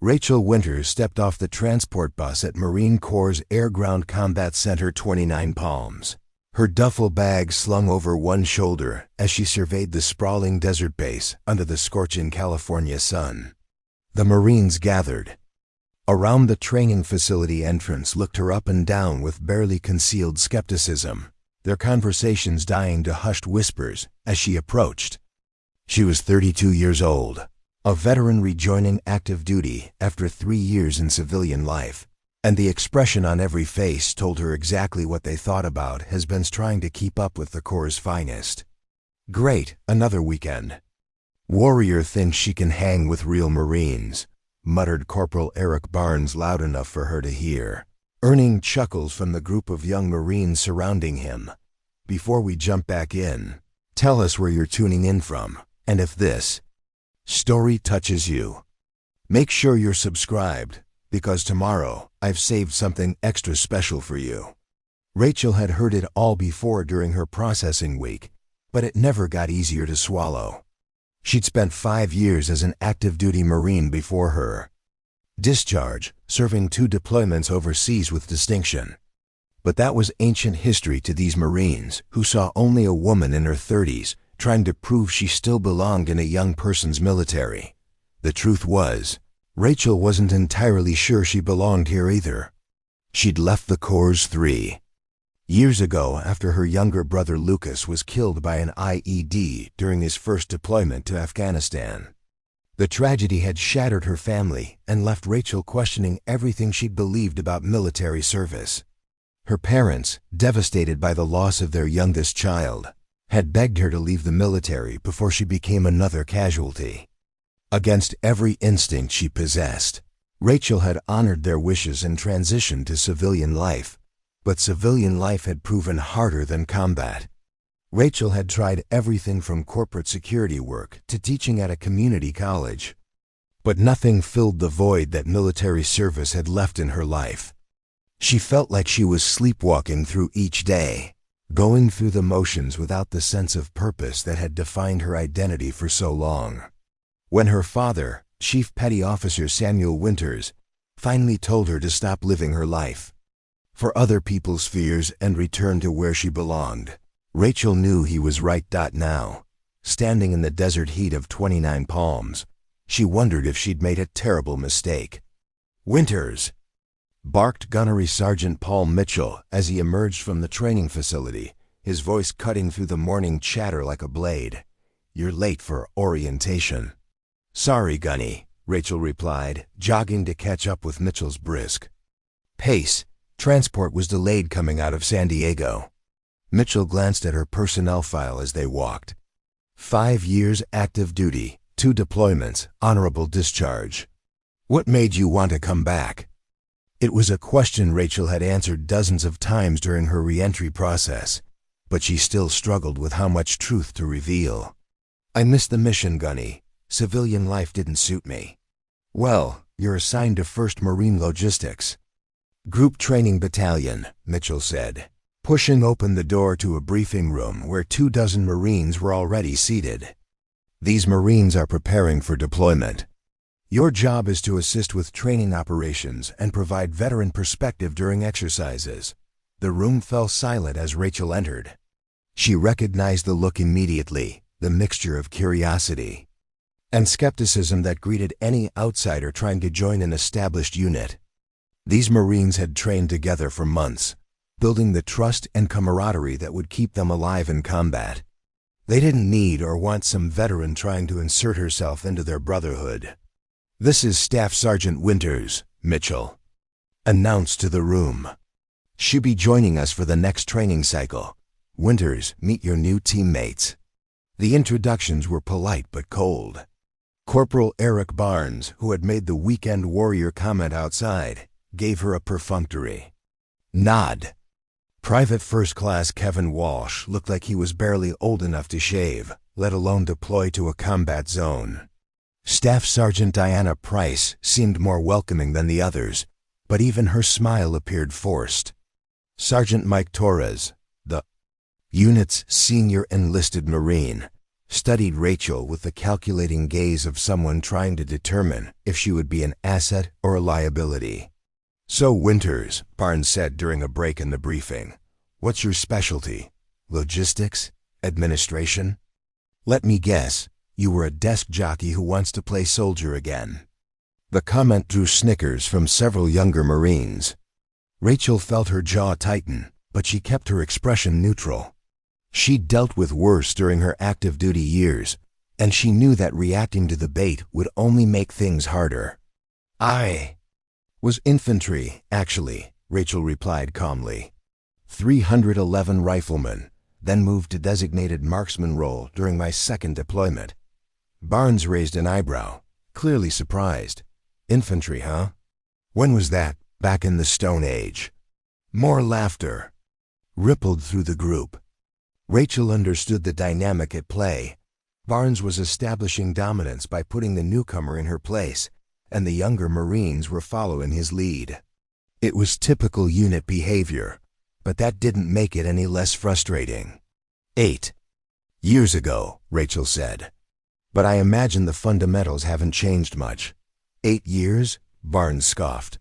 Rachel Winters stepped off the transport bus at Marine Corps' Air Ground Combat Center, Twentynine Palms, her duffel bag slung over one shoulder as she surveyed the sprawling desert base under the scorching California sun. The Marines gathered around the training facility entrance, looked her up and down with barely concealed skepticism, their conversations dying to hushed whispers as she approached. She was 32 years old, a veteran rejoining active duty after 3 years in civilian life, and the expression on every face told her exactly what they thought about husbands trying to keep up with the Corps' finest. Great, another weekend. Warrior thinks she can hang with real Marines, muttered Corporal Eric Barnes loud enough for her to hear, earning chuckles from the group of young Marines surrounding him. Before we jump back in, tell us where you're tuning in from, and if this story touches you, make sure you're subscribed, because tomorrow I've saved something extra special for you. Rachel had heard it all before during her processing week, but it never got easier to swallow. She'd spent 5 years as an active-duty Marine before her discharge, serving 2 deployments overseas with distinction. But that was ancient history to these Marines, who saw only a woman in her 30s trying to prove she still belonged in a young person's military. The truth was, Rachel wasn't entirely sure she belonged here either. She'd left the Corps 3 years ago after her younger brother Lucas was killed by an IED during his first deployment to Afghanistan. The tragedy had shattered her family and left Rachel questioning everything she'd believed about military service. Her parents, devastated by the loss of their youngest child, had begged her to leave the military before she became another casualty. Against every instinct she possessed, Rachel had honored their wishes and transitioned to civilian life. But civilian life had proven harder than combat. Rachel had tried everything from corporate security work to teaching at a community college. But nothing filled the void that military service had left in her life. She felt like she was sleepwalking through each day, going through the motions without the sense of purpose that had defined her identity for so long. When her father, Chief Petty Officer Samuel Winters, finally told her to stop living her life for other people's fears and return to where she belonged, Rachel knew he was right. Now, standing in the desert heat of Twentynine Palms, she wondered if she'd made a terrible mistake. "Winters!" barked Gunnery Sergeant Paul Mitchell as he emerged from the training facility, his voice cutting through the morning chatter like a blade. "You're late for orientation." "Sorry, Gunny," Rachel replied, jogging to catch up with Mitchell's brisk pace. Transport was delayed coming out of San Diego. Mitchell glanced at her personnel file as they walked. 5 years active duty, 2 deployments, honorable discharge. What made you want to come back? It was a question Rachel had answered dozens of times during her re-entry process, but she still struggled with how much truth to reveal. "I missed the mission, Gunny. Civilian life didn't suit me." "Well, you're assigned to 1st Marine Logistics Group Training Battalion," Mitchell said, pushing open the door to a briefing room where 24 Marines were already seated. "These Marines are preparing for deployment. Your job is to assist with training operations and provide veteran perspective during exercises." The room fell silent as Rachel entered. She recognized the look immediately, the mixture of curiosity and skepticism that greeted any outsider trying to join an established unit. These Marines had trained together for months, building the trust and camaraderie that would keep them alive in combat. They didn't need or want some veteran trying to insert herself into their brotherhood. "This is Staff Sergeant Winters," Mitchell announced to the room. "She'll be joining us for the next training cycle. Winters, meet your new teammates." The introductions were polite but cold. Corporal Eric Barnes, who had made the weekend warrior comment outside, gave her a perfunctory nod. Private First Class Kevin Walsh looked like he was barely old enough to shave, let alone deploy to a combat zone. Staff Sergeant Diana Price seemed more welcoming than the others, but even her smile appeared forced. Sergeant Mike Torres, the unit's senior enlisted Marine, studied Rachel with the calculating gaze of someone trying to determine if she would be an asset or a liability. "So, Winters," Barnes said during a break in the briefing, "what's your specialty? Logistics? Administration? Let me guess, you were a desk jockey who wants to play soldier again." The comment drew snickers from several younger Marines. Rachel felt her jaw tighten, but she kept her expression neutral. She'd dealt with worse during her active duty years, and she knew that reacting to the bait would only make things harder. "I was infantry, actually," Rachel replied calmly. 311 riflemen, then moved to designated marksman role during my second deployment. Barnes raised an eyebrow, clearly surprised. "Infantry, huh? When was that? Back in the Stone Age?" More laughter rippled through the group. Rachel understood the dynamic at play. Barnes was establishing dominance by putting the newcomer in her place, and the younger Marines were following his lead. It was typical unit behavior, but that didn't make it any less frustrating. 8 years ago, Rachel said. "But I imagine the fundamentals haven't changed much." 8 years? Barnes scoffed.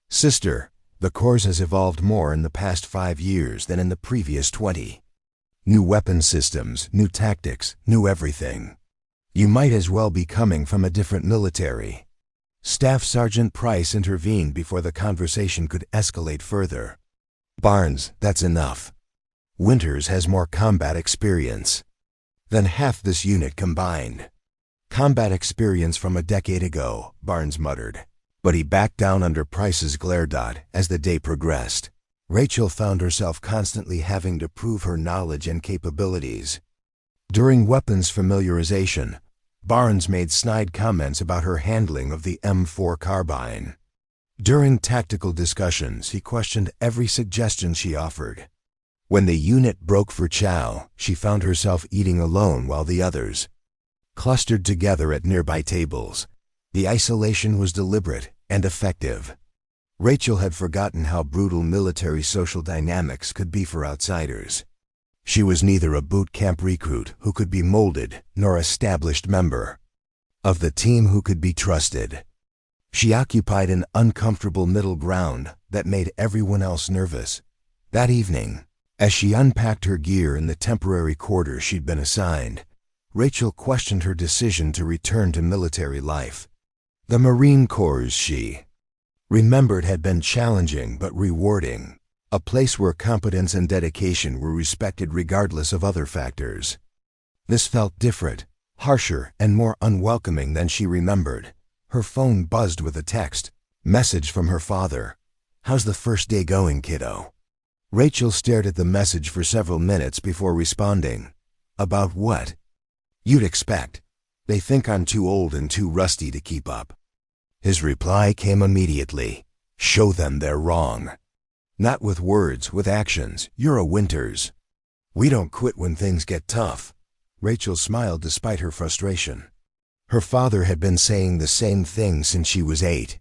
"Sister, the Corps has evolved more in the past 5 years than in the previous 20. New weapon systems, new tactics, new everything. You might as well be coming from a different military." Staff Sergeant Price intervened before the conversation could escalate further. "Barnes, that's enough. Winters has more combat experience than half this unit combined." "Combat experience from a decade ago," Barnes muttered. But he backed down under Price's glare as the day progressed. Rachel found herself constantly having to prove her knowledge and capabilities. During weapons familiarization, Barnes made snide comments about her handling of the M4 carbine. During tactical discussions, he questioned every suggestion she offered. When the unit broke for chow, she found herself eating alone while the others clustered together at nearby tables. The isolation was deliberate and effective. Rachel had forgotten how brutal military social dynamics could be for outsiders. She was neither a boot camp recruit who could be molded nor an established member of the team who could be trusted. She occupied an uncomfortable middle ground that made everyone else nervous. That evening, as she unpacked her gear in the temporary quarters she'd been assigned, Rachel questioned her decision to return to military life. The Marine Corps, she remembered, had been challenging but rewarding, a place where competence and dedication were respected regardless of other factors. This felt different, harsher, and more unwelcoming than she remembered. Her phone buzzed with a text message from her father. "How's the first day going, kiddo?" Rachel stared at the message for several minutes before responding. "About what?" "You'd expect. They think I'm too old and too rusty to keep up." His reply came immediately. "Show them they're wrong. Not with words, with actions. You're a Winters. We don't quit when things get tough." Rachel smiled despite her frustration. Her father had been saying the same thing since she was 8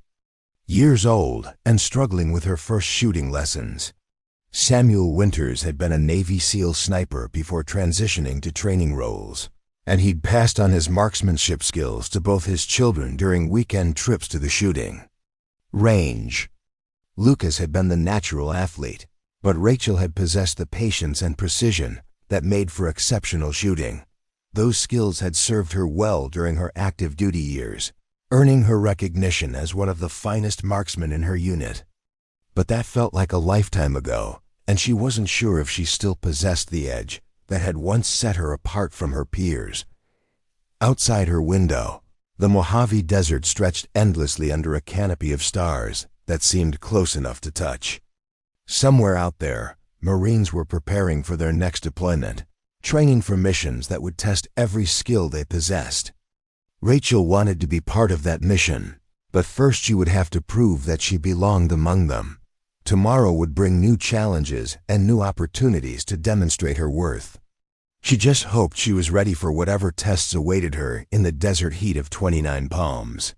years old and struggling with her first shooting lessons. Samuel Winters had been a Navy SEAL sniper before transitioning to training roles, and he'd passed on his marksmanship skills to both his children during weekend trips to the shooting range. Lucas had been the natural athlete, but Rachel had possessed the patience and precision that made for exceptional shooting. Those skills had served her well during her active duty years, earning her recognition as one of the finest marksmen in her unit. But that felt like a lifetime ago, and she wasn't sure if she still possessed the edge that had once set her apart from her peers. Outside her window, the Mojave Desert stretched endlessly under a canopy of stars that seemed close enough to touch. Somewhere out there, Marines were preparing for their next deployment, training for missions that would test every skill they possessed. Rachel wanted to be part of that mission, but first she would have to prove that she belonged among them. Tomorrow would bring new challenges and new opportunities to demonstrate her worth. She just hoped she was ready for whatever tests awaited her in the desert heat of 29 Palms.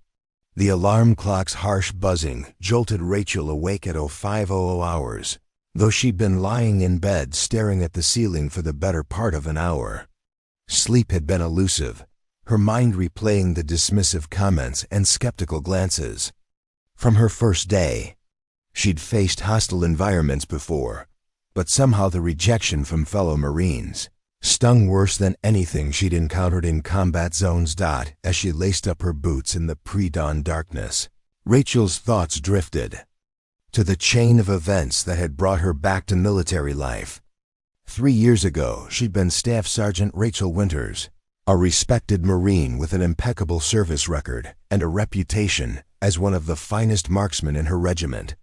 The alarm clock's harsh buzzing jolted Rachel awake at 05:00 hours, though she'd been lying in bed staring at the ceiling for the better part of an hour. Sleep had been elusive, her mind replaying the dismissive comments and skeptical glances. From her first day, she'd faced hostile environments before, but somehow the rejection from fellow Marines stung worse than anything she'd encountered in combat zones. As she laced up her boots in the pre-dawn darkness, Rachel's thoughts drifted to the chain of events that had brought her back to military life. 3 years ago, she'd been Staff Sergeant Rachel Winters, a respected Marine with an impeccable service record and a reputation as one of the finest marksmen in her regiment.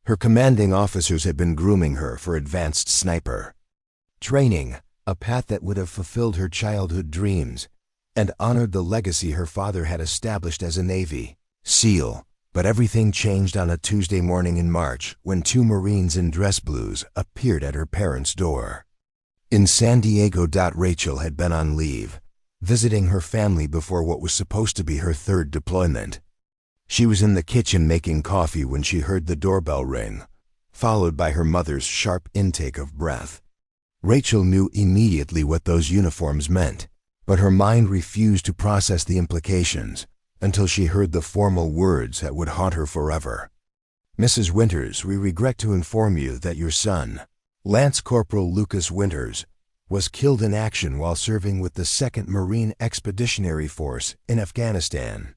Her commanding officers had been grooming her for advanced sniper training, a path that would have fulfilled her childhood dreams and honored the legacy her father had established as a Navy SEAL. But everything changed on a Tuesday morning in March when 2 Marines in dress blues appeared at her parents' door. In San Diego. Rachel had been on leave, visiting her family before what was supposed to be her 3rd deployment. She was in the kitchen making coffee when she heard the doorbell ring, followed by her mother's sharp intake of breath. Rachel knew immediately what those uniforms meant, but her mind refused to process the implications until she heard the formal words that would haunt her forever. "Mrs. Winters, we regret to inform you that your son, Lance Corporal Lucas Winters, was killed in action while serving with the 2nd Marine Expeditionary Force in Afghanistan."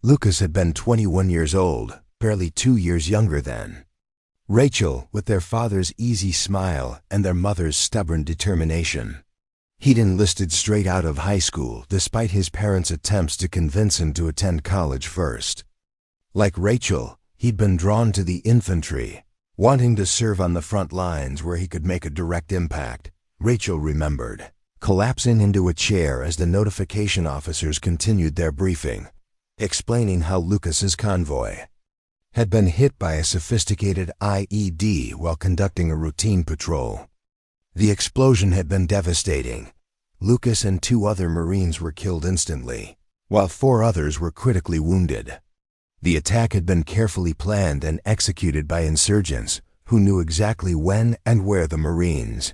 Lucas had been 21 years old, barely 2 years younger than Rachel, with their father's easy smile and their mother's stubborn determination. He'd enlisted straight out of high school despite his parents' attempts to convince him to attend college first. Like Rachel, he'd been drawn to the infantry, wanting to serve on the front lines where he could make a direct impact. Rachel remembered collapsing into a chair as the notification officers continued their briefing, explaining how Lucas's convoy had been hit by a sophisticated IED while conducting a routine patrol. The explosion had been devastating. Lucas and 2 other Marines were killed instantly, while 4 others were critically wounded. The attack had been carefully planned and executed by insurgents who knew exactly when and where the Marines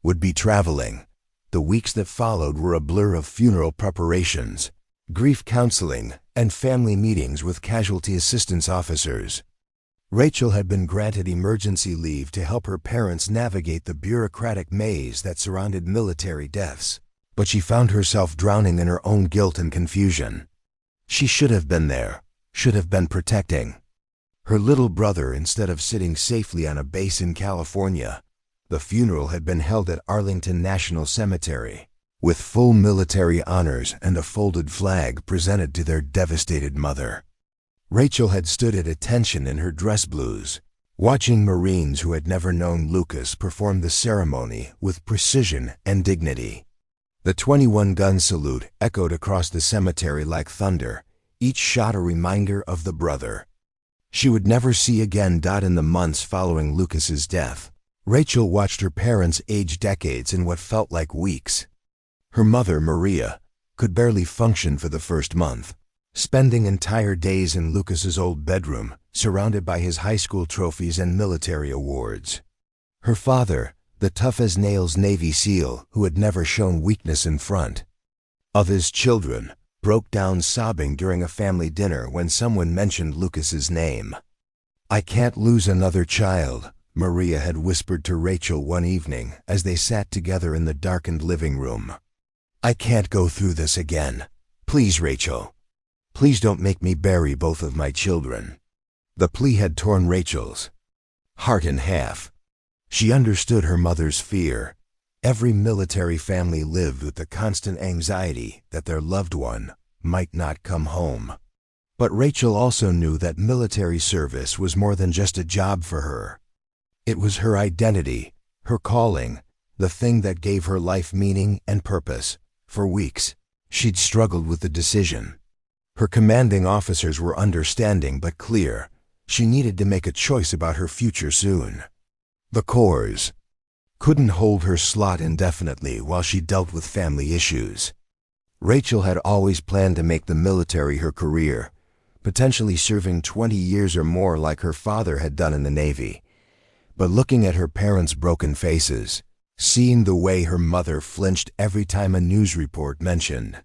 would be traveling. The weeks that followed were a blur of funeral preparations, grief counseling, and family meetings with casualty assistance officers. Rachel had been granted emergency leave to help her parents navigate the bureaucratic maze that surrounded military deaths, but she found herself drowning in her own guilt and confusion. She should have been there, should have been protecting her little brother instead of sitting safely on a base in California. The funeral had been held at Arlington National Cemetery, with full military honors and a folded flag presented to their devastated mother. Rachel had stood at attention in her dress blues, watching Marines who had never known Lucas perform the ceremony with precision and dignity. The 21-gun salute echoed across the cemetery like thunder, each shot a reminder of the brother she would never see again. In the months following Lucas's death, Rachel watched her parents age decades in what felt like weeks. Her mother, Maria, could barely function for the first month, spending entire days in Lucas's old bedroom, surrounded by his high school trophies and military awards. Her father, the tough-as-nails Navy SEAL who had never shown weakness in front of his children, broke down sobbing during a family dinner when someone mentioned Lucas's name. "I can't lose another child," Maria had whispered to Rachel one evening as they sat together in the darkened living room. "I can't go through this again. Please, Rachel. Please don't make me bury both of my children." The plea had torn Rachel's heart in half. She understood her mother's fear. Every military family lived with the constant anxiety that their loved one might not come home. But Rachel also knew that military service was more than just a job for her. It was her identity, her calling, the thing that gave her life meaning and purpose. For weeks, she'd struggled with the decision. Her commanding officers were understanding but clear. She needed to make a choice about her future soon. The Corps couldn't hold her slot indefinitely while she dealt with family issues. Rachel had always planned to make the military her career, potentially serving 20 years or more like her father had done in the Navy. But looking at her parents' broken faces, Seeing the way her mother flinched every time a news report mentioned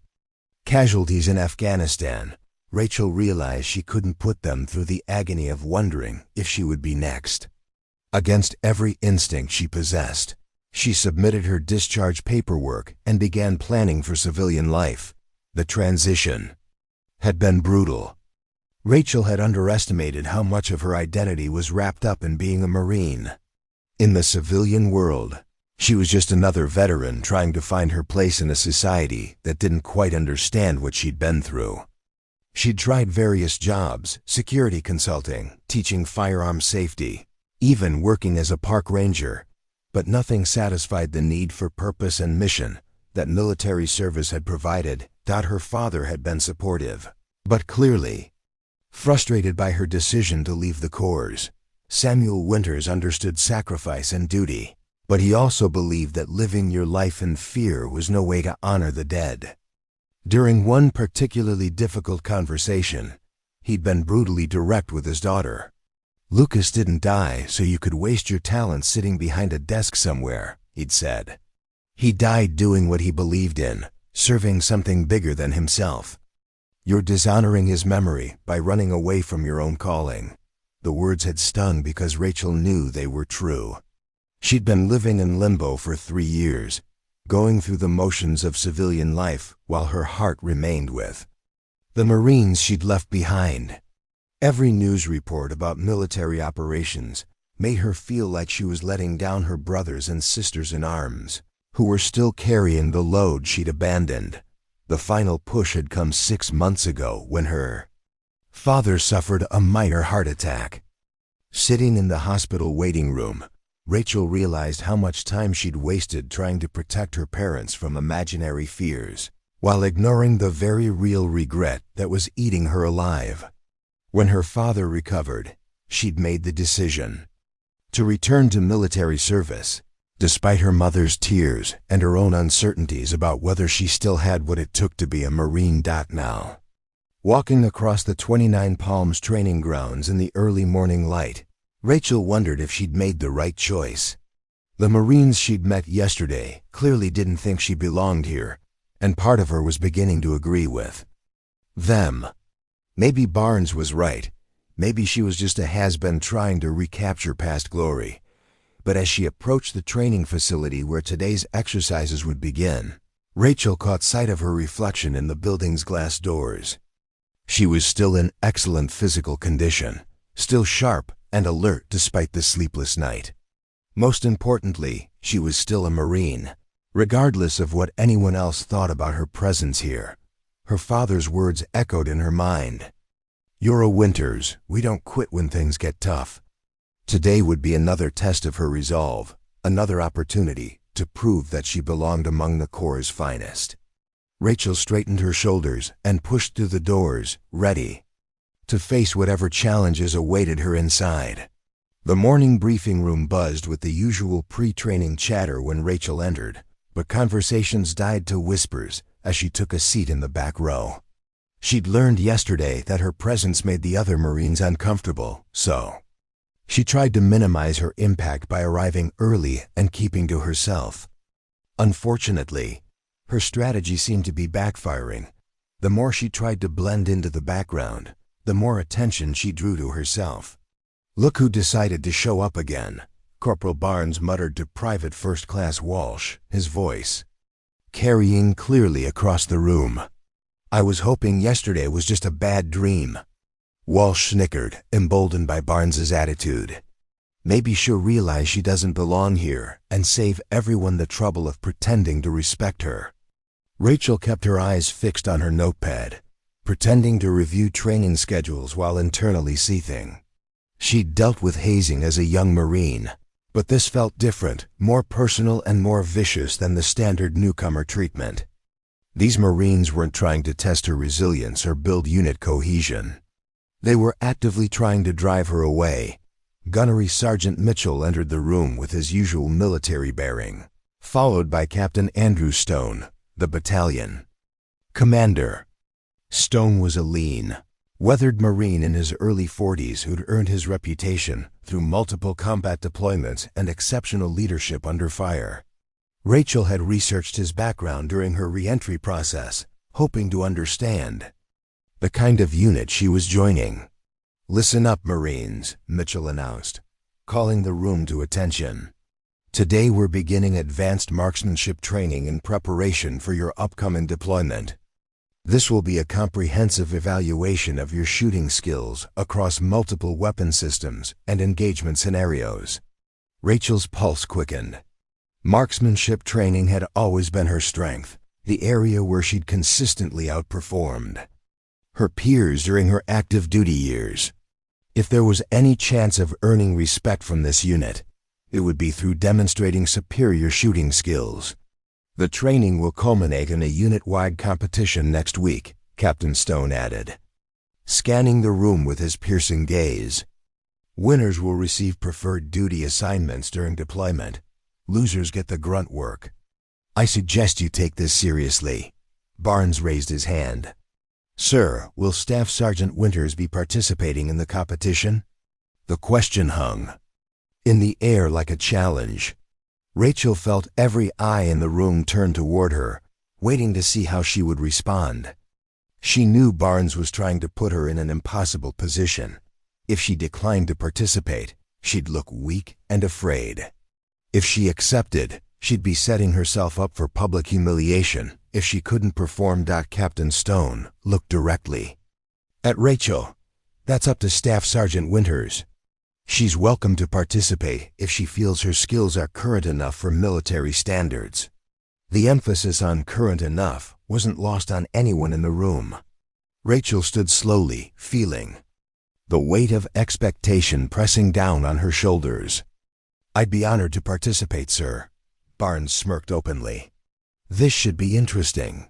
casualties in Afghanistan, Rachel realized she couldn't put them through the agony of wondering if she would be next. Against every instinct she possessed, she submitted her discharge paperwork and began planning for civilian life. The transition had been brutal. Rachel had underestimated how much of her identity was wrapped up in being a Marine. In the civilian world, she was just another veteran trying to find her place in a society that didn't quite understand what she'd been through. She'd tried various jobs, security consulting, teaching firearm safety, even working as a park ranger, but nothing satisfied the need for purpose and mission that military service had provided. Her father had been supportive, but clearly frustrated by her decision to leave the Corps. Samuel Winters understood sacrifice and duty, but he also believed that living your life in fear was no way to honor the dead. During one particularly difficult conversation, he'd been brutally direct with his daughter. "Lucas didn't die so you could waste your talents sitting behind a desk somewhere," he'd said. "He died doing what he believed in, serving something bigger than himself. You're dishonoring his memory by running away from your own calling." The words had stung because Rachel knew they were true. She'd been living in limbo for 3 years, going through the motions of civilian life while her heart remained with the Marines she'd left behind. Every news report about military operations made her feel like she was letting down her brothers and sisters in arms, who were still carrying the load she'd abandoned. The final push had come 6 months ago when her father suffered a minor heart attack. Sitting in the hospital waiting room, Rachel realized how much time she'd wasted trying to protect her parents from imaginary fears, while ignoring the very real regret that was eating her alive. When her father recovered, she'd made the decision to return to military service, despite her mother's tears and her own uncertainties about whether she still had what it took to be a Marine. Now, walking across the 29 Palms training grounds in the early morning light, Rachel wondered if she'd made the right choice. The Marines she'd met yesterday clearly didn't think she belonged here, and part of her was beginning to agree with them. Maybe Barnes was right. Maybe she was just a has-been trying to recapture past glory. But as she approached the training facility where today's exercises would begin, Rachel caught sight of her reflection in the building's glass doors. She was still in excellent physical condition, still sharp and alert despite the sleepless night. Most importantly, she was still a Marine, regardless of what anyone else thought about her presence here. Her father's words echoed in her mind. "You're a Winters. We don't quit when things get tough." Today would be another test of her resolve, another opportunity to prove that she belonged among the Corps' finest. Rachel straightened her shoulders and pushed through the doors, ready to face whatever challenges awaited her inside. The morning briefing room buzzed with the usual pre-training chatter when Rachel entered, but conversations died to whispers as she took a seat in the back row. She'd learned yesterday that her presence made the other Marines uncomfortable, so she tried to minimize her impact by arriving early and keeping to herself. Unfortunately, her strategy seemed to be backfiring. The more she tried to blend into the background, the more attention she drew to herself. "Look who decided to show up again," Corporal Barnes muttered to Private First Class Walsh, his voice carrying clearly across the room. "I was hoping yesterday was just a bad dream." Walsh snickered, emboldened by Barnes's attitude. "Maybe she'll realize she doesn't belong here and save everyone the trouble of pretending to respect her." Rachel kept her eyes fixed on her notepad, pretending to review training schedules while internally seething. She'd dealt with hazing as a young Marine, but this felt different, more personal and more vicious than the standard newcomer treatment. These Marines weren't trying to test her resilience or build unit cohesion. They were actively trying to drive her away. Gunnery Sergeant Mitchell entered the room with his usual military bearing, followed by Captain Andrew Stone, the battalion commander. Stone was a lean, weathered Marine in his early 40s who'd earned his reputation through multiple combat deployments and exceptional leadership under fire. Rachel had researched his background during her re-entry process, hoping to understand the kind of unit she was joining. "Listen up, Marines," Mitchell announced, calling the room to attention. "Today we're beginning advanced marksmanship training in preparation for your upcoming deployment. This will be a comprehensive evaluation of your shooting skills across multiple weapon systems and engagement scenarios." Rachel's pulse quickened. Marksmanship training had always been her strength, the area where she'd consistently outperformed her peers during her active duty years. If there was any chance of earning respect from this unit, it would be through demonstrating superior shooting skills. "The training will culminate in a unit-wide competition next week," Captain Stone added, scanning the room with his piercing gaze. "Winners will receive preferred duty assignments during deployment. Losers get the grunt work. I suggest you take this seriously." Barnes raised his hand. "Sir, will Staff Sergeant Winters be participating in the competition?" The question hung in the air like a challenge. Rachel felt every eye in the room turn toward her, waiting to see how she would respond. She knew Barnes was trying to put her in an impossible position. If she declined to participate, she'd look weak and afraid. If she accepted, she'd be setting herself up for public humiliation. If she couldn't perform, Captain Stone looked directly at Rachel. "That's up to Staff Sergeant Winters. She's welcome to participate if she feels her skills are current enough for military standards." The emphasis on current enough wasn't lost on anyone in the room. Rachel stood slowly, feeling the weight of expectation pressing down on her shoulders. "I'd be honored to participate, sir." Barnes smirked openly. "This should be interesting.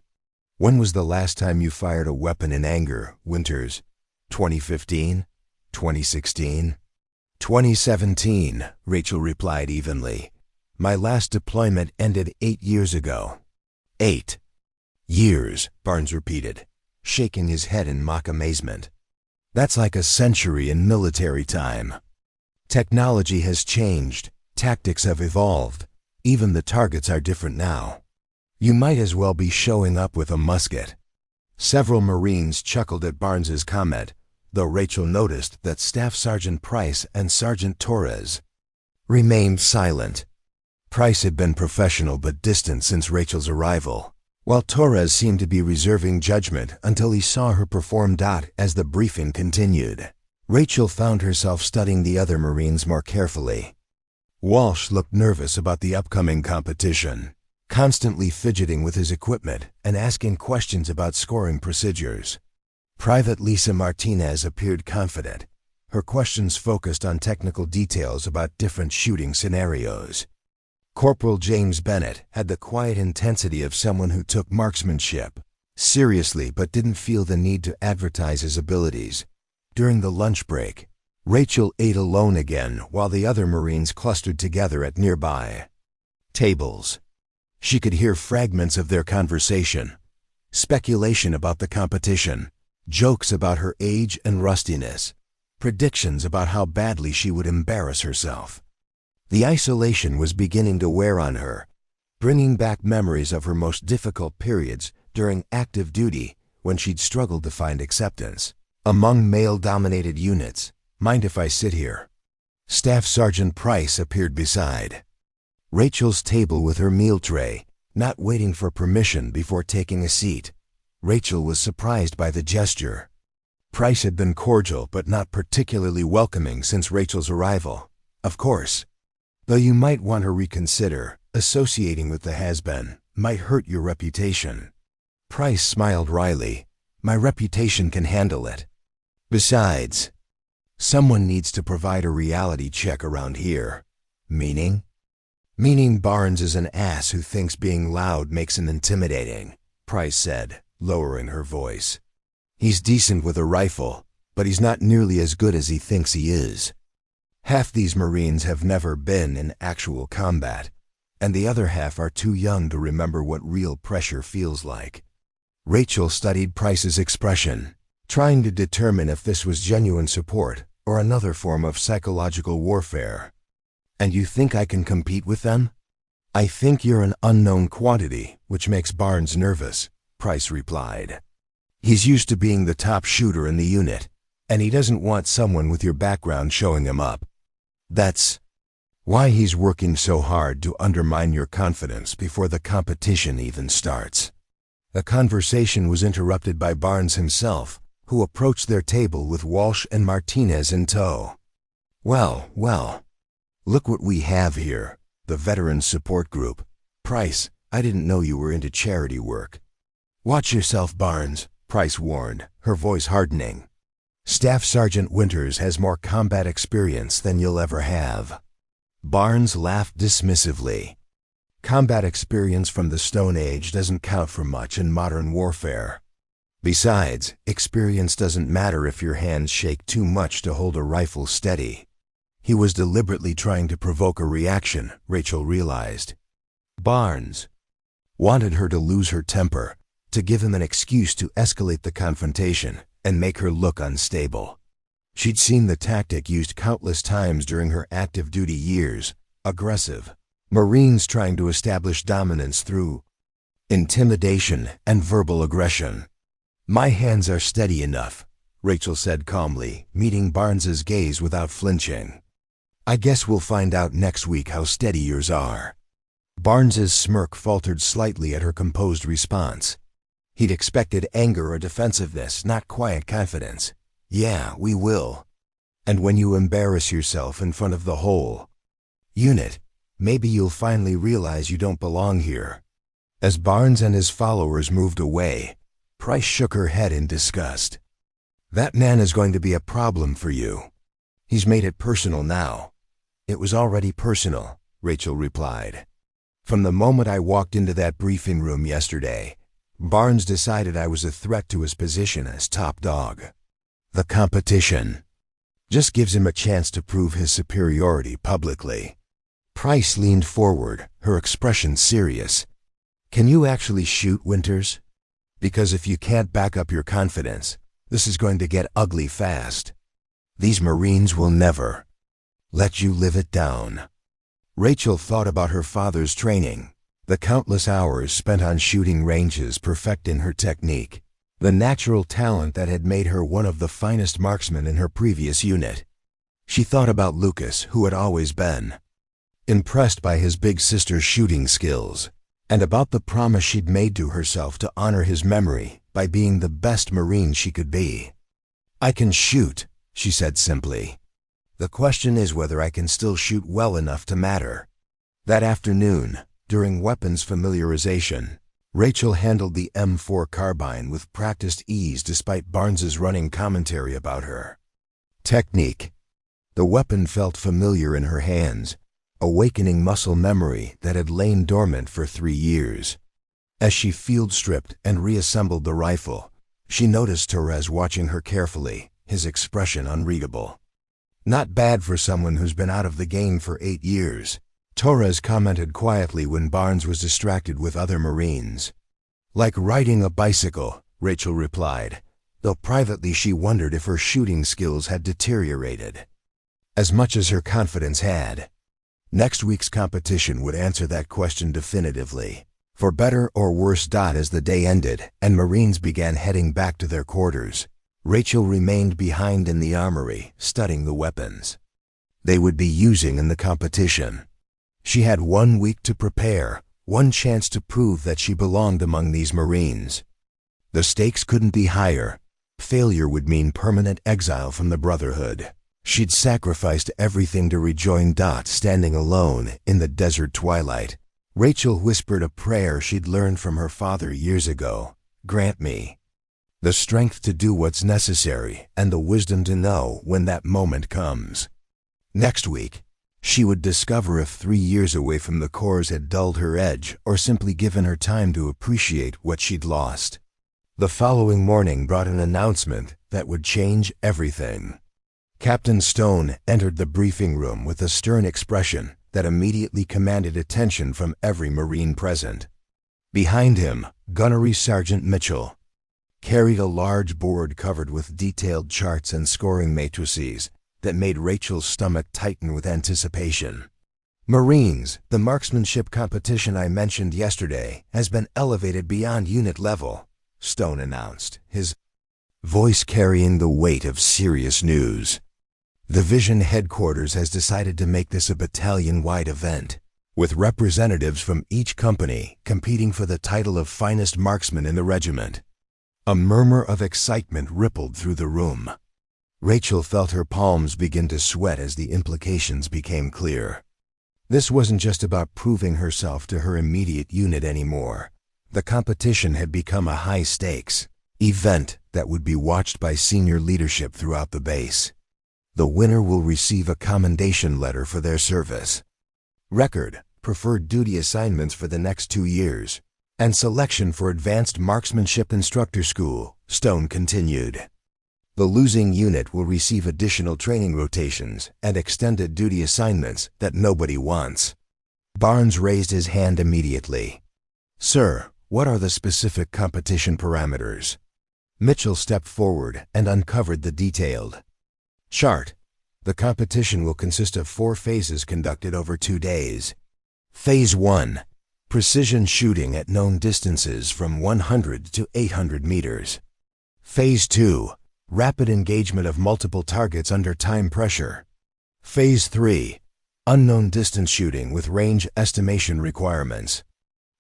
When was the last time you fired a weapon in anger, Winters? 2015? 2016? 2017, Rachel replied evenly. "My last deployment ended 8 years ago." 8 years, Barnes repeated, shaking his head in mock amazement. "That's like a century in military time. Technology has changed, tactics have evolved, even the targets are different now. You might as well be showing up with a musket." Several Marines chuckled at Barnes's comment, though Rachel noticed that Staff Sergeant Price and Sergeant Torres remained silent. Price had been professional but distant since Rachel's arrival, while Torres seemed to be reserving judgment until he saw her perform. As the briefing continued, Rachel found herself studying the other Marines more carefully. Walsh looked nervous about the upcoming competition, constantly fidgeting with his equipment and asking questions about scoring procedures. Private Lisa Martinez appeared confident. Her questions focused on technical details about different shooting scenarios. Corporal James Bennett had the quiet intensity of someone who took marksmanship seriously but didn't feel the need to advertise his abilities. During the lunch break, Rachel ate alone again while the other Marines clustered together at nearby tables. She could hear fragments of their conversation, speculation about the competition, jokes about her age and rustiness, predictions about how badly she would embarrass herself. The isolation was beginning to wear on her, bringing back memories of her most difficult periods during active duty when she'd struggled to find acceptance among male-dominated units. "Mind if I sit here?" Staff Sergeant Price appeared beside Rachel's table with her meal tray, not waiting for permission before taking a seat. Rachel was surprised by the gesture. Price had been cordial but not particularly welcoming since Rachel's arrival. "Of course. Though you might want to reconsider, associating with the has-been might hurt your reputation." Price smiled wryly. "My reputation can handle it. Besides, someone needs to provide a reality check around here." "Meaning?" "Meaning Barnes is an ass who thinks being loud makes him intimidating," Price said, lowering her voice. "He's decent with a rifle, but he's not nearly as good as he thinks he is. Half these Marines have never been in actual combat, and the other half are too young to remember what real pressure feels like." Rachel studied Price's expression, trying to determine if this was genuine support or another form of psychological warfare. "And you think I can compete with them?" "I think you're an unknown quantity, which makes Barnes nervous," Price replied. "He's used to being the top shooter in the unit, and he doesn't want someone with your background showing him up. That's why he's working so hard to undermine your confidence before the competition even starts." The conversation was interrupted by Barnes himself, who approached their table with Walsh and Martinez in tow. Well, look what we have here, the Veterans Support Group. Price, I didn't know you were into charity work." "Watch yourself, Barnes," Price warned, her voice hardening. "Staff Sergeant Winters has more combat experience than you'll ever have." Barnes laughed dismissively. "Combat experience from the Stone Age doesn't count for much in modern warfare. Besides, experience doesn't matter if your hands shake too much to hold a rifle steady." He was deliberately trying to provoke a reaction, Rachel realized. Barnes wanted her to lose her temper, to give him an excuse to escalate the confrontation and make her look unstable. She'd seen the tactic used countless times during her active duty years: aggressive Marines trying to establish dominance through intimidation and verbal aggression. "My hands are steady enough," Rachel said calmly, meeting Barnes's gaze without flinching. "I guess we'll find out next week how steady yours are." Barnes's smirk faltered slightly at her composed response. He'd expected anger or defensiveness, not quiet confidence. "Yeah, we will. And when you embarrass yourself in front of the whole unit, maybe you'll finally realize you don't belong here." As Barnes and his followers moved away, Price shook her head in disgust. "That man is going to be a problem for you. He's made it personal now." "It was already personal," Rachel replied. "From the moment I walked into that briefing room yesterday, Barnes decided I was a threat to his position as top dog. The competition just gives him a chance to prove his superiority publicly." Price leaned forward, her expression serious. "Can you actually shoot, Winters? Because if you can't back up your confidence, this is going to get ugly fast. These Marines will never let you live it down." Rachel thought about her father's training, the countless hours spent on shooting ranges perfecting her technique, the natural talent that had made her one of the finest marksmen in her previous unit. She thought about Lucas, who had always been impressed by his big sister's shooting skills, and about the promise she'd made to herself to honor his memory by being the best Marine she could be. "I can shoot," she said simply. "The question is whether I can still shoot well enough to matter." That afternoon, during weapons familiarization, Rachel handled the M4 carbine with practiced ease despite Barnes's running commentary about her technique. The weapon felt familiar in her hands, awakening muscle memory that had lain dormant for 3 years. As she field-stripped and reassembled the rifle, she noticed Torres watching her carefully, his expression unreadable. "Not bad for someone who's been out of the game for 8 years. Torres commented quietly when Barnes was distracted with other Marines. "Like riding a bicycle," Rachel replied, though privately she wondered if her shooting skills had deteriorated as much as her confidence had. Next week's competition would answer that question definitively. For better or worse. As the day ended and Marines began heading back to their quarters, Rachel remained behind in the armory, studying the weapons they would be using in the competition. She had 1 week to prepare, one chance to prove that she belonged among these Marines. The stakes couldn't be higher. Failure would mean permanent exile from the Brotherhood. She'd sacrificed everything to rejoin Dot standing alone in the desert twilight. Rachel whispered a prayer she'd learned from her father years ago. "Grant me the strength to do what's necessary and the wisdom to know when that moment comes." Next week, she would discover if 3 years away from the Corps had dulled her edge or simply given her time to appreciate what she'd lost. The following morning brought an announcement that would change everything. Captain Stone entered the briefing room with a stern expression that immediately commanded attention from every Marine present. Behind him, Gunnery Sergeant Mitchell carried a large board covered with detailed charts and scoring matrices that made Rachel's stomach tighten with anticipation. Marines, the marksmanship competition I mentioned yesterday has been elevated beyond unit level, Stone announced, his voice carrying the weight of serious news. The Division headquarters has decided to make this a battalion-wide event, with representatives from each company competing for the title of finest marksman in the regiment. A murmur of excitement rippled through the room. Rachel felt her palms begin to sweat as the implications became clear. This wasn't just about proving herself to her immediate unit anymore. The competition had become a high-stakes event that would be watched by senior leadership throughout the base. The winner will receive a commendation letter for their service, record, preferred duty assignments for the next 2 years, and selection for Advanced Marksmanship Instructor School, Stone continued. The losing unit will receive additional training rotations and extended duty assignments that nobody wants. Barnes raised his hand immediately. Sir, what are the specific competition parameters? Mitchell stepped forward and uncovered the detailed chart. The competition will consist of 4 phases conducted over 2 days. Phase 1. Precision shooting at known distances from 100 to 800 meters. Phase 2. Rapid engagement of multiple targets under time pressure. Phase 3. Unknown distance shooting with range estimation requirements.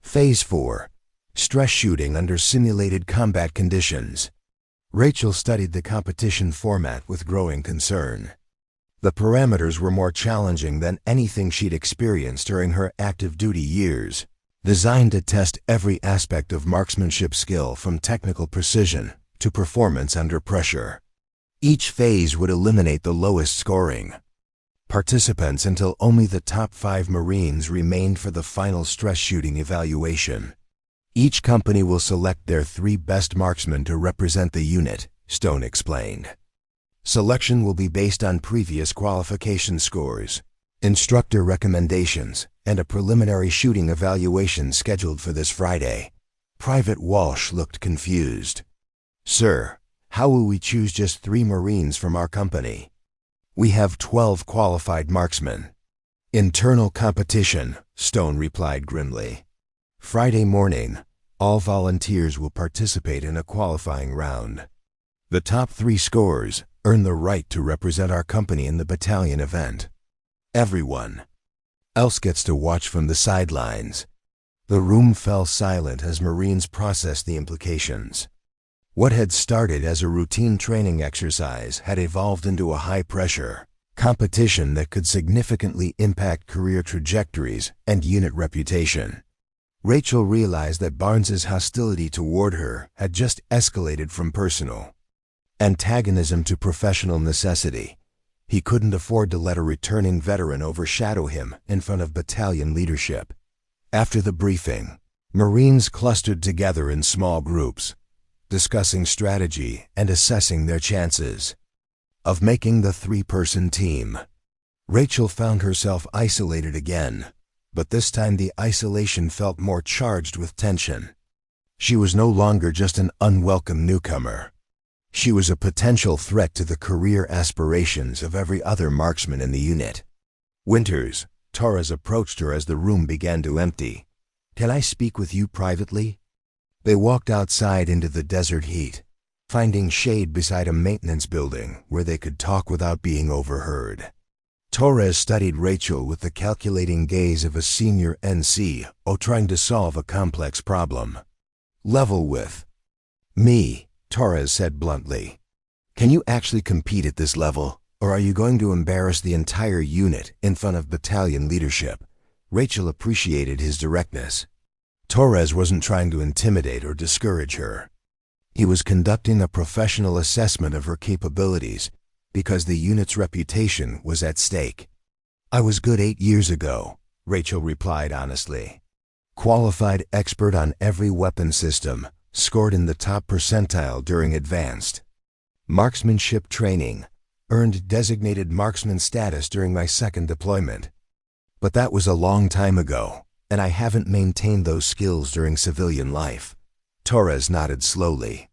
Phase 4. Stress shooting under simulated combat conditions. Rachel studied the competition format with growing concern. The parameters were more challenging than anything she'd experienced during her active duty years, designed to test every aspect of marksmanship skill from technical precision to performance under pressure. Each phase would eliminate the lowest scoring participants until only the top 5 Marines remained for the final stress shooting evaluation. Each company will select their 3 best marksmen to represent the unit, Stone explained. Selection will be based on previous qualification scores, instructor recommendations, and a preliminary shooting evaluation scheduled for this Friday. Private Walsh looked confused. Sir, how will we choose just 3 Marines from our company? We have 12 qualified marksmen. Internal competition, Stone replied grimly. Friday morning, all volunteers will participate in a qualifying round. The top 3 scores earn the right to represent our company in the battalion event. Everyone else gets to watch from the sidelines. The room fell silent as Marines processed the implications. What had started as a routine training exercise had evolved into a high-pressure competition that could significantly impact career trajectories and unit reputation. Rachel realized that Barnes's hostility toward her had just escalated from personal antagonism to professional necessity. He couldn't afford to let a returning veteran overshadow him in front of battalion leadership. After the briefing, Marines clustered together in small groups, discussing strategy and assessing their chances of making the 3-person team. Rachel found herself isolated again, but this time the isolation felt more charged with tension. She was no longer just an unwelcome newcomer. She was a potential threat to the career aspirations of every other marksman in the unit. Winters, Torres approached her as the room began to empty. Can I speak with you privately? They walked outside into the desert heat, finding shade beside a maintenance building where they could talk without being overheard. Torres studied Rachel with the calculating gaze of a senior NC trying to solve a complex problem. Level with me, Torres said bluntly. Can you actually compete at this level, or are you going to embarrass the entire unit in front of battalion leadership? Rachel appreciated his directness. Torres wasn't trying to intimidate or discourage her. He was conducting a professional assessment of her capabilities because the unit's reputation was at stake. I was good 8 years ago, Rachel replied honestly. Qualified expert on every weapon system, scored in the top percentile during advanced marksmanship training, earned designated marksman status during my 2nd deployment. But that was a long time ago, and I haven't maintained those skills during civilian life. Torres nodded slowly.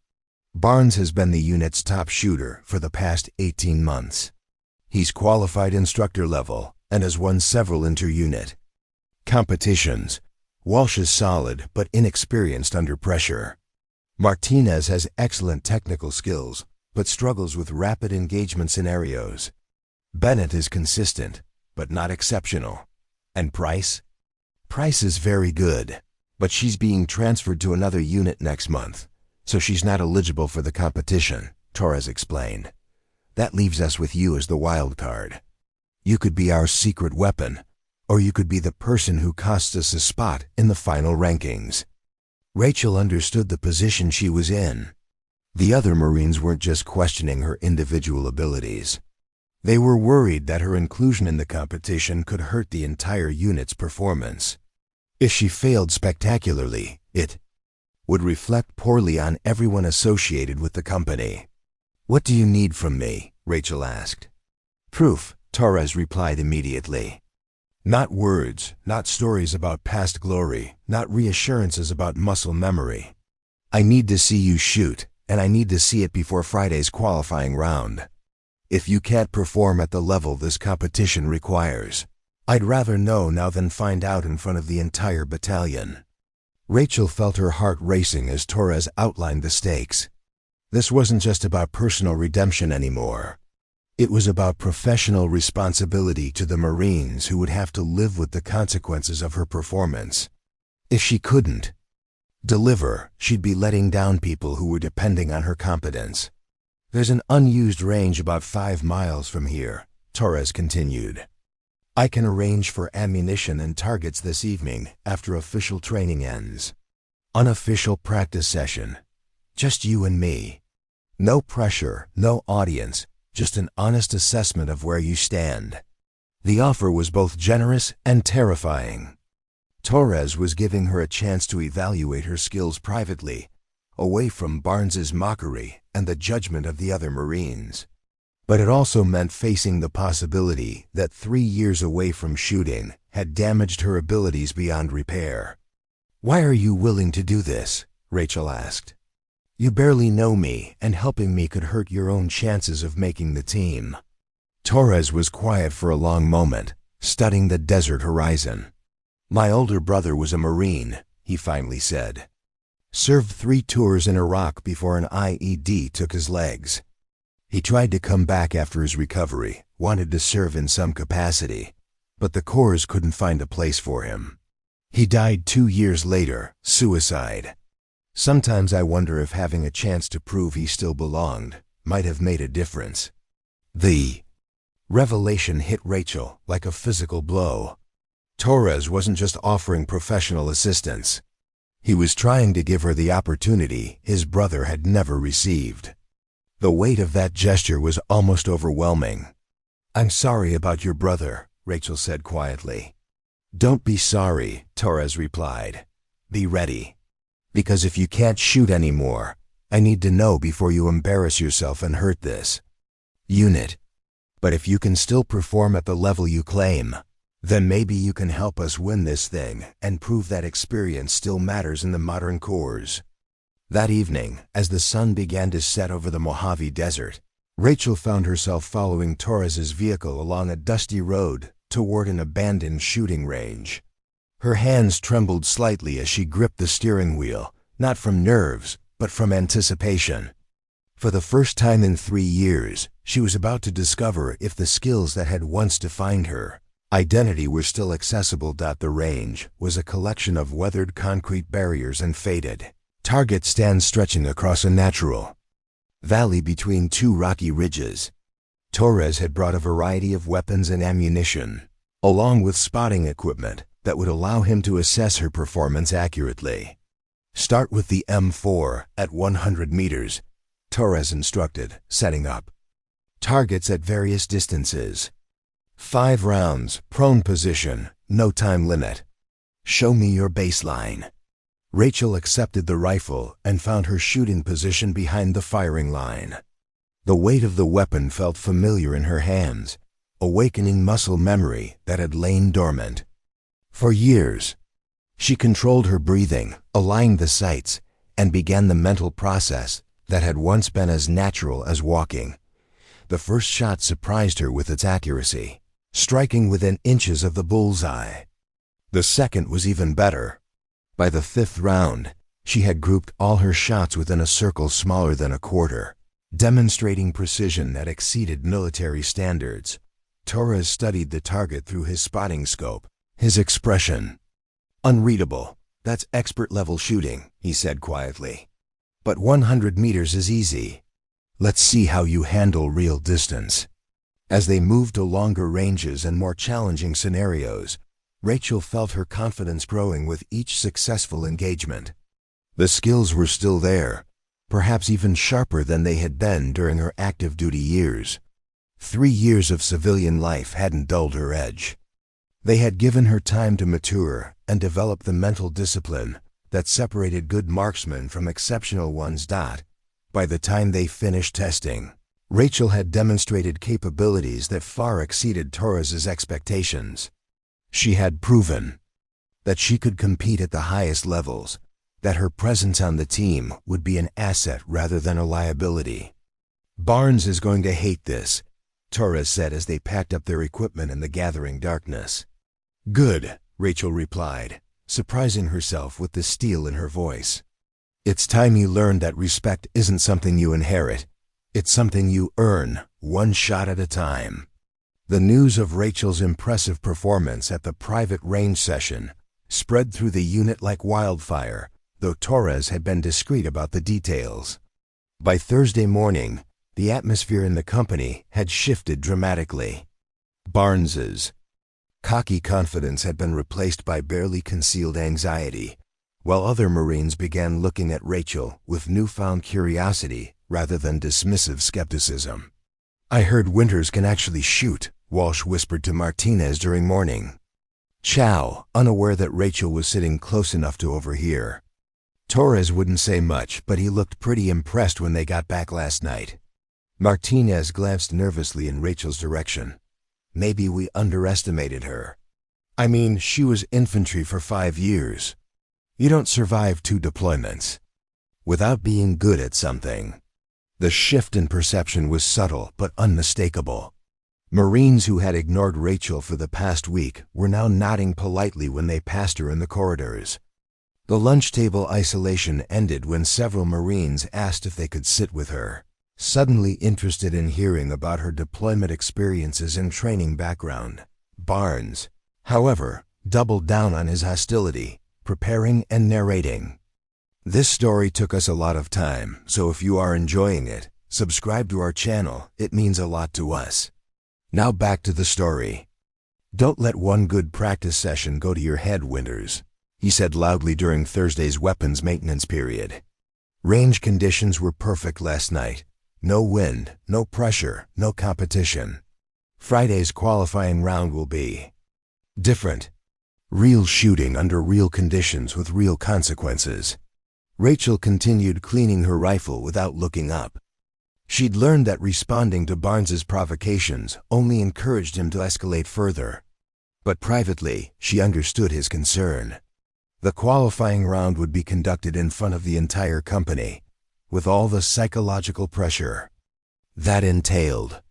Barnes has been the unit's top shooter for the past 18 months. He's qualified instructor level and has won several inter-unit competitions. Walsh is solid but inexperienced under pressure. Martinez has excellent technical skills, but struggles with rapid engagement scenarios. Bennett is consistent, but not exceptional. And Price? Price is very good, but she's being transferred to another unit next month, so she's not eligible for the competition, Torres explained. That leaves us with you as the wild card. You could be our secret weapon, or you could be the person who costs us a spot in the final rankings. Rachel understood the position she was in. The other Marines weren't just questioning her individual abilities. They were worried that her inclusion in the competition could hurt the entire unit's performance. If she failed spectacularly, it would reflect poorly on everyone associated with the company. "What do you need from me?" Rachel asked. "Proof," Torres replied immediately. "Not words, not stories about past glory, not reassurances about muscle memory. I need to see you shoot, and I need to see it before Friday's qualifying round. If you can't perform at the level this competition requires, I'd rather know now than find out in front of the entire battalion." Rachel felt her heart racing as Torres outlined the stakes. This wasn't just about personal redemption anymore. It was about professional responsibility to the Marines who would have to live with the consequences of her performance. If she couldn't deliver, she'd be letting down people who were depending on her competence. "There's an unused range about 5 miles from here," Torres continued. "I can arrange for ammunition and targets this evening after official training ends. Unofficial practice session. Just you and me. No pressure, no audience, just an honest assessment of where you stand." The offer was both generous and terrifying. Torres was giving her a chance to evaluate her skills privately, away from Barnes's mockery and the judgment of the other Marines. But it also meant facing the possibility that 3 years away from shooting had damaged her abilities beyond repair. "Why are you willing to do this?" Rachel asked. "You barely know me, and helping me could hurt your own chances of making the team." Torres was quiet for a long moment, studying the desert horizon. "My older brother was a Marine," he finally said. "Served 3 tours in Iraq before an IED took his legs. He tried to come back after his recovery, wanted to serve in some capacity, but the Corps couldn't find a place for him. He died 2 years later, suicide. Sometimes I wonder if having a chance to prove he still belonged might have made a difference." The revelation hit Rachel like a physical blow. Torres wasn't just offering professional assistance. He was trying to give her the opportunity his brother had never received. The weight of that gesture was almost overwhelming. "I'm sorry about your brother," Rachel said quietly. "Don't be sorry," Torres replied. "Be ready. Because if you can't shoot anymore, I need to know before you embarrass yourself and hurt this unit. But if you can still perform at the level you claim, then maybe you can help us win this thing and prove that experience still matters in the modern Corps." That evening, as the sun began to set over the Mojave Desert, Rachel found herself following Torres's vehicle along a dusty road toward an abandoned shooting range. Her hands trembled slightly as she gripped the steering wheel, not from nerves, but from anticipation. For the first time in 3 years, she was about to discover if the skills that had once defined her identity were still accessible. The range was a collection of weathered concrete barriers and faded target stands stretching across a natural valley between 2 rocky ridges. Torres had brought a variety of weapons and ammunition, along with spotting equipment that would allow him to assess her performance accurately. "Start with the M4 at 100 meters, Torres instructed, setting up targets at various distances. 5 rounds, prone position, no time limit. Show me your baseline." Rachel accepted the rifle and found her shooting position behind the firing line. The weight of the weapon felt familiar in her hands, awakening muscle memory that had lain dormant for years. She controlled her breathing, aligned the sights, and began the mental process that had once been as natural as walking. The first shot surprised her with its accuracy. striking within inches of the bullseye. The second was even better. By the fifth round, she had grouped all her shots within a circle smaller than a quarter, demonstrating precision that exceeded military standards. Torres studied the target through his spotting scope, his expression unreadable. "That's expert-level shooting," he said quietly. "But 100 meters is easy. Let's see how you handle real distance." As they moved to longer ranges and more challenging scenarios, Rachel felt her confidence growing with each successful engagement. The skills were still there, perhaps even sharper than they had been during her active duty years. 3 years of civilian life hadn't dulled her edge. They had given her time to mature and develop the mental discipline that separated good marksmen from exceptional ones. By the time they finished testing, Rachel had demonstrated capabilities that far exceeded Torres's expectations. She had proven that she could compete at the highest levels, that her presence on the team would be an asset rather than a liability. "Barnes is going to hate this," Torres said as they packed up their equipment in the gathering darkness. "Good," Rachel replied, surprising herself with the steel in her voice. "It's time you learned that respect isn't something you inherit. It's something you earn, one shot at a time." The news of Rachel's impressive performance at the private range session spread through the unit like wildfire, though Torres had been discreet about the details. By Thursday morning, the atmosphere in the company had shifted dramatically. Barnes's cocky confidence had been replaced by barely concealed anxiety, while other Marines began looking at Rachel with newfound curiosity rather than dismissive skepticism. "I heard Winters can actually shoot," Walsh whispered to Martinez during morning chow, unaware that Rachel was sitting close enough to overhear. Torres wouldn't say much, but he looked pretty impressed when they got back last night. Martinez glanced nervously in Rachel's direction. "Maybe we underestimated her. I mean, she was infantry for 5 years. You don't survive 2 deployments without being good at something." The shift in perception was subtle but unmistakable. Marines who had ignored Rachel for the past week were now nodding politely when they passed her in the corridors. The lunch table isolation ended when several Marines asked if they could sit with her, suddenly interested in hearing about her deployment experiences and training background. Barnes, however, doubled down on his hostility, preparing and narrating. "This story took us a lot of time, so if you are enjoying it, subscribe to our channel. It means a lot to us. Now back to the story. Don't let one good practice session go to your head, Winters," he said loudly during Thursday's weapons maintenance period. "Range conditions were perfect last night. No wind, no pressure, no competition. Friday's qualifying round will be different. Real shooting under real conditions with real consequences." Rachel continued cleaning her rifle without looking up. She'd learned that responding to Barnes's provocations only encouraged him to escalate further. But privately, she understood his concern. The qualifying round would be conducted in front of the entire company, with all the psychological pressure that entailed.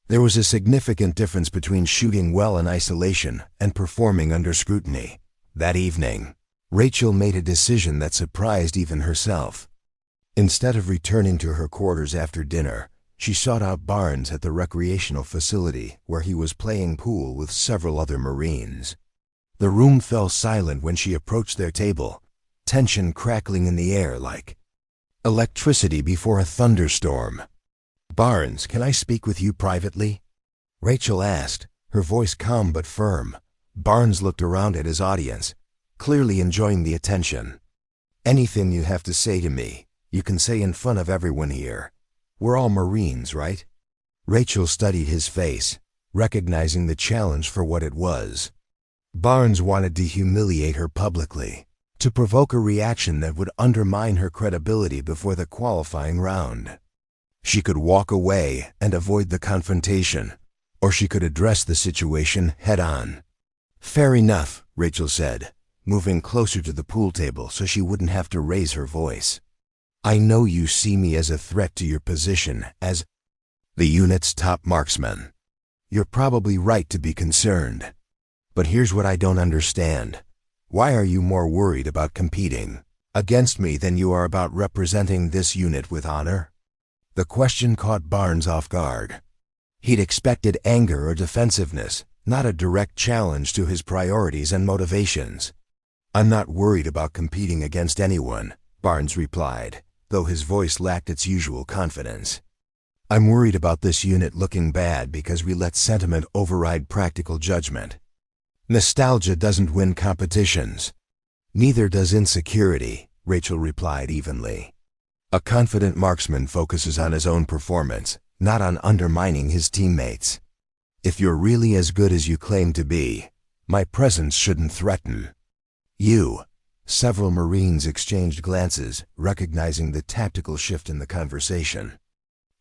There was a significant difference between shooting well in isolation and performing under scrutiny. That evening, Rachel made a decision that surprised even herself. Instead of returning to her quarters after dinner, she sought out Barnes at the recreational facility where he was playing pool with several other Marines. The room fell silent when she approached their table, tension crackling in the air like electricity before a thunderstorm. "Barnes, can I speak with you privately?" Rachel asked, her voice calm but firm. Barnes looked around at his audience, clearly enjoying the attention. "Anything you have to say to me, you can say in front of everyone here. We're all Marines, right?" Rachel studied his face, recognizing the challenge for what it was. Barnes wanted to humiliate her publicly, to provoke a reaction that would undermine her credibility before the qualifying round. She could walk away and avoid the confrontation, or she could address the situation head-on. "Fair enough," Rachel said, moving closer to the pool table so she wouldn't have to raise her voice. "I know you see me as a threat to your position as the unit's top marksman. You're probably right to be concerned. But here's what I don't understand. Why are you more worried about competing against me than you are about representing this unit with honor? The question caught Barnes off guard. He'd expected anger or defensiveness, not a direct challenge to his priorities and motivations. I'm not worried about competing against anyone, Barnes replied, though his voice lacked its usual confidence. I'm worried about this unit looking bad because we let sentiment override practical judgment. Nostalgia doesn't win competitions. Neither does insecurity, Rachel replied evenly. A confident marksman focuses on his own performance, not on undermining his teammates. If you're really as good as you claim to be, my presence shouldn't threaten you. Several Marines exchanged glances, recognizing the tactical shift in the conversation.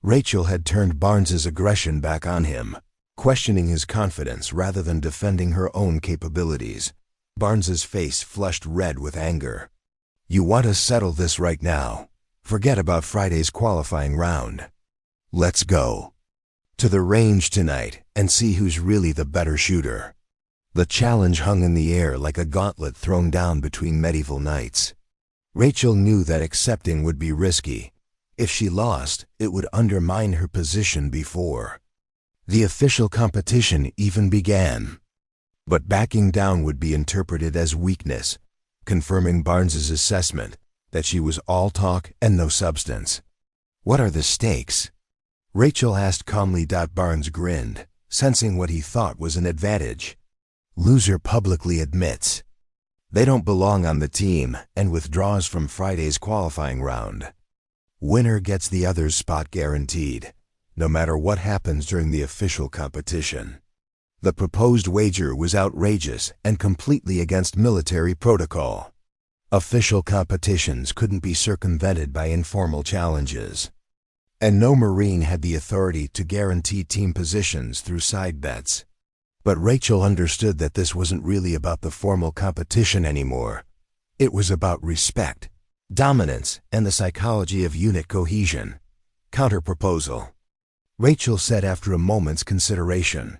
Rachel had turned Barnes's aggression back on him, questioning his confidence rather than defending her own capabilities. Barnes's face flushed red with anger. You want to settle this right now? Forget about Friday's qualifying round. Let's go to the range tonight and see who's really the better shooter. The challenge hung in the air like a gauntlet thrown down between medieval knights. Rachel knew that accepting would be risky. If she lost, it would undermine her position before the official competition even began. But backing down would be interpreted as weakness, confirming Barnes's assessment that she was all talk and no substance. What are the stakes? Rachel asked calmly. Barnes grinned, sensing what he thought was an advantage. Loser publicly admits they don't belong on the team and withdraws from Friday's qualifying round. Winner gets the other's spot guaranteed, no matter what happens during the official competition. The proposed wager was outrageous and completely against military protocol. Official competitions couldn't be circumvented by informal challenges. And no Marine had the authority to guarantee team positions through side bets. But Rachel understood that this wasn't really about the formal competition anymore. It was about respect, dominance, and the psychology of unit cohesion. Counterproposal. Rachel said after a moment's consideration.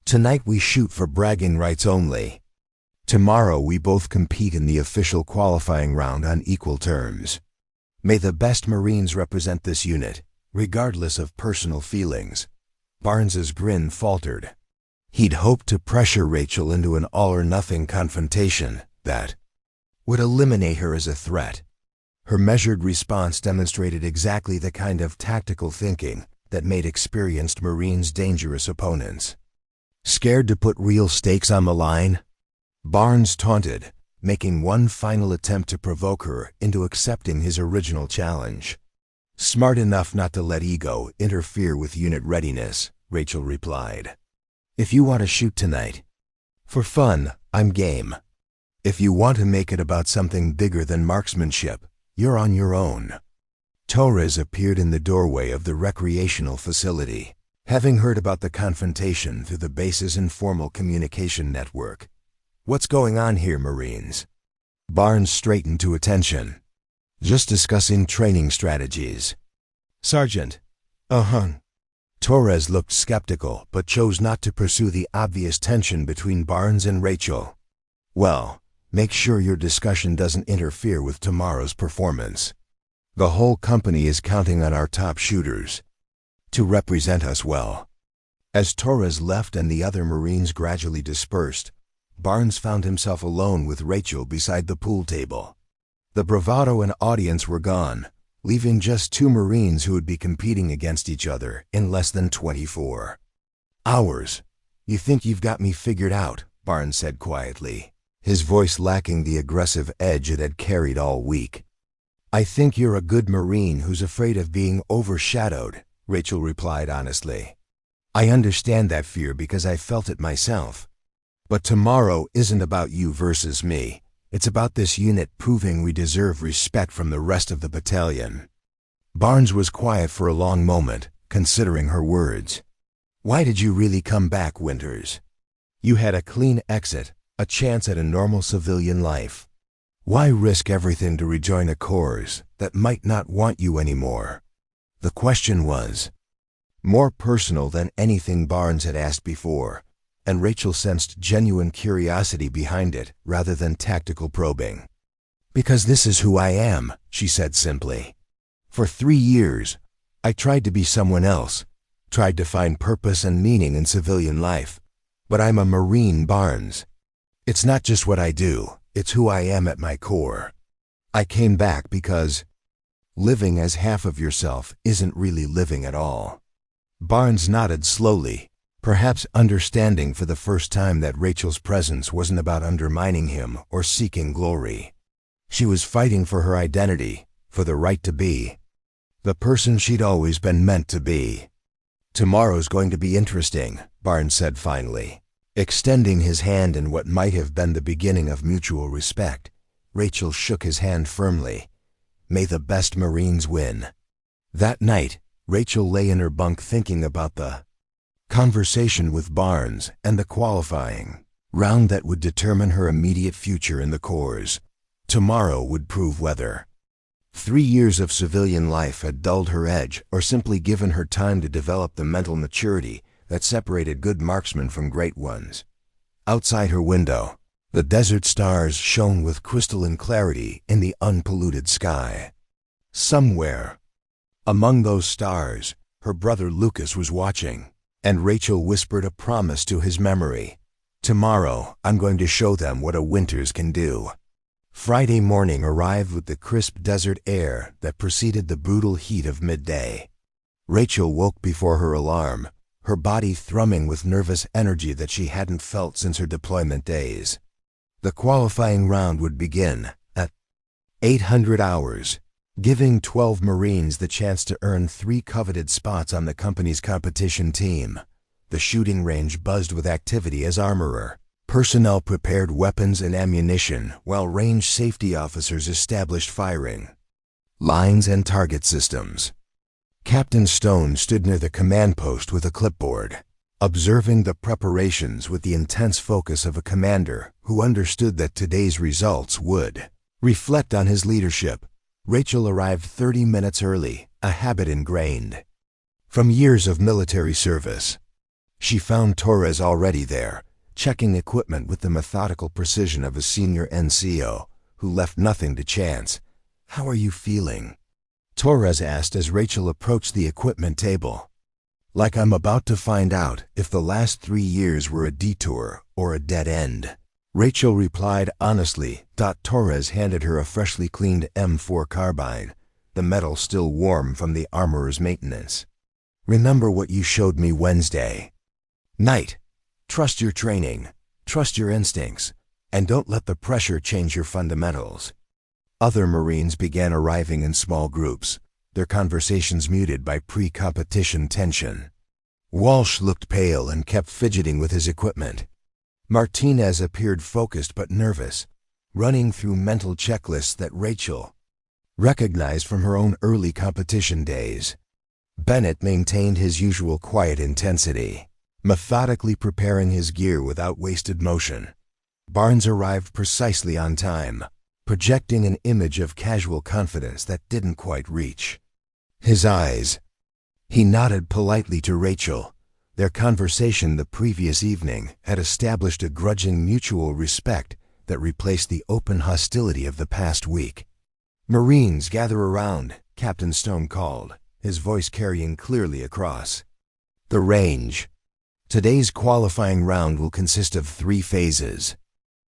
Tonight we shoot for bragging rights only. Tomorrow we both compete in the official qualifying round on equal terms. May the best Marines represent this unit, regardless of personal feelings. Barnes's grin faltered. He'd hoped to pressure Rachel into an all-or-nothing confrontation that would eliminate her as a threat. Her measured response demonstrated exactly the kind of tactical thinking that made experienced Marines dangerous opponents. Scared to put real stakes on the line? Barnes taunted, making one final attempt to provoke her into accepting his original challenge. Smart enough not to let ego interfere with unit readiness, Rachel replied. If you want to shoot tonight for fun, I'm game. If you want to make it about something bigger than marksmanship, you're on your own. Torres appeared in the doorway of the recreational facility, having heard about the confrontation through the base's informal communication network. What's going on here, Marines? Barnes straightened to attention. Just discussing training strategies. Sergeant. Torres looked skeptical, but chose not to pursue the obvious tension between Barnes and Rachel. Well, make sure your discussion doesn't interfere with tomorrow's performance. The whole company is counting on our top shooters to represent us well. As Torres left and the other Marines gradually dispersed, Barnes found himself alone with Rachel beside the pool table. The bravado and audience were gone, leaving just two Marines who would be competing against each other in less than 24 hours. You think you've got me figured out, Barnes said quietly, his voice lacking the aggressive edge it had carried all week. I think you're a good Marine who's afraid of being overshadowed, Rachel replied honestly. I understand that fear because I felt it myself. But tomorrow isn't about you versus me. It's about this unit proving we deserve respect from the rest of the battalion. Barnes was quiet for a long moment, considering her words. Why did you really come back, Winters? You had a clean exit, a chance at a normal civilian life. Why risk everything to rejoin a corps that might not want you anymore? The question was, More personal than anything Barnes had asked before, and Rachel sensed genuine curiosity behind it rather than tactical probing. "Because this is who I am," she said simply. "For 3 years, I tried to be someone else, tried to find purpose and meaning in civilian life, but I'm a Marine, Barnes. It's not just what I do, it's who I am at my core. I came back because living as half of yourself isn't really living at all." Barnes nodded slowly, perhaps understanding for the first time that Rachel's presence wasn't about undermining him or seeking glory. She was fighting for her identity, for the right to be the person she'd always been meant to be. "Tomorrow's going to be interesting," Barnes said finally, extending his hand in what might have been the beginning of mutual respect. Rachel shook his hand firmly. "May the best Marines win." That night, Rachel lay in her bunk thinking about the conversation with Barnes and the qualifying round that would determine her immediate future in the Corps. Tomorrow would prove whether 3 years of civilian life had dulled her edge or simply given her time to develop the mental maturity that separated good marksmen from great ones. Outside her window, the desert stars shone with crystalline clarity in the unpolluted sky. Somewhere among those stars, her brother Lucas was watching, and Rachel whispered a promise to his memory. "Tomorrow, I'm going to show them what a winters can do." Friday morning arrived with the crisp desert air that preceded the brutal heat of midday. Rachel woke before her alarm, her body thrumming with nervous energy that she hadn't felt since her deployment days. The qualifying round would begin at 800 hours, giving 12 Marines the chance to earn 3 coveted spots on the company's competition team. The shooting range buzzed with activity as armorer personnel prepared weapons and ammunition, while range safety officers established firing lines and target systems. Captain Stone stood near the command post with a clipboard, observing the preparations with the intense focus of a commander who understood that today's results would reflect on his leadership. Rachel arrived 30 minutes early, a habit ingrained from years of military service. She found Torres already there, checking equipment with the methodical precision of a senior NCO who left nothing to chance. "How are you feeling?" Torres asked as Rachel approached the equipment table. "Like I'm about to find out if the last 3 years were a detour or a dead end," Rachel replied honestly. Torres handed her a freshly cleaned M4 carbine, the metal still warm from the armorer's maintenance. "Remember what you showed me Wednesday night. Trust your training, trust your instincts, and don't let the pressure change your fundamentals." Other Marines began arriving in small groups, their conversations muted by pre-competition tension. Walsh looked pale and kept fidgeting with his equipment. Martinez appeared focused but nervous, running through mental checklists that Rachel recognized from her own early competition days. Bennett maintained his usual quiet intensity, methodically preparing his gear without wasted motion. Barnes arrived precisely on time, projecting an image of casual confidence that didn't quite reach his eyes. He nodded politely to Rachel. Their conversation the previous evening had established a grudging mutual respect that replaced the open hostility of the past week. "Marines, gather around," Captain Stone called, his voice carrying clearly across the range. "Today's qualifying round will consist of 3 phases.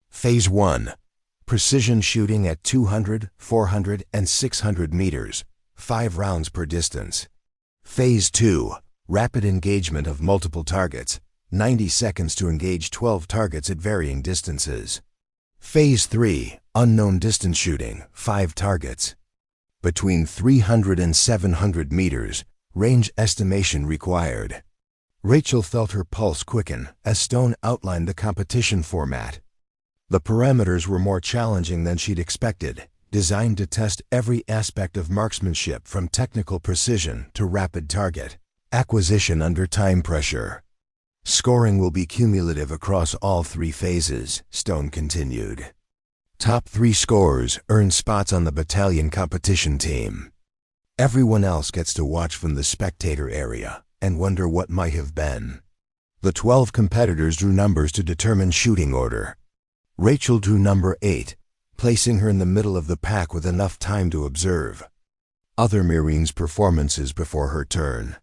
Phase 1, precision shooting at 200, 400, and 600 meters, 5 rounds per distance. Phase 2, rapid engagement of multiple targets, 90 seconds to engage 12 targets at varying distances. Phase 3, unknown distance shooting, 5 targets. Between 300 and 700 meters, range estimation required." Rachel felt her pulse quicken as Stone outlined the competition format. The parameters were more challenging than she'd expected, designed to test every aspect of marksmanship from technical precision to rapid target acquisition under time pressure. "Scoring will be cumulative across all 3 phases," Stone continued. "Top 3 scorers earn spots on the battalion competition team. Everyone else gets to watch from the spectator area, and wonder what might have been. The 12 competitors drew numbers to determine shooting order. Rachel drew number 8, placing her in the middle of the pack with enough time to observe other Marines' performances before her turn.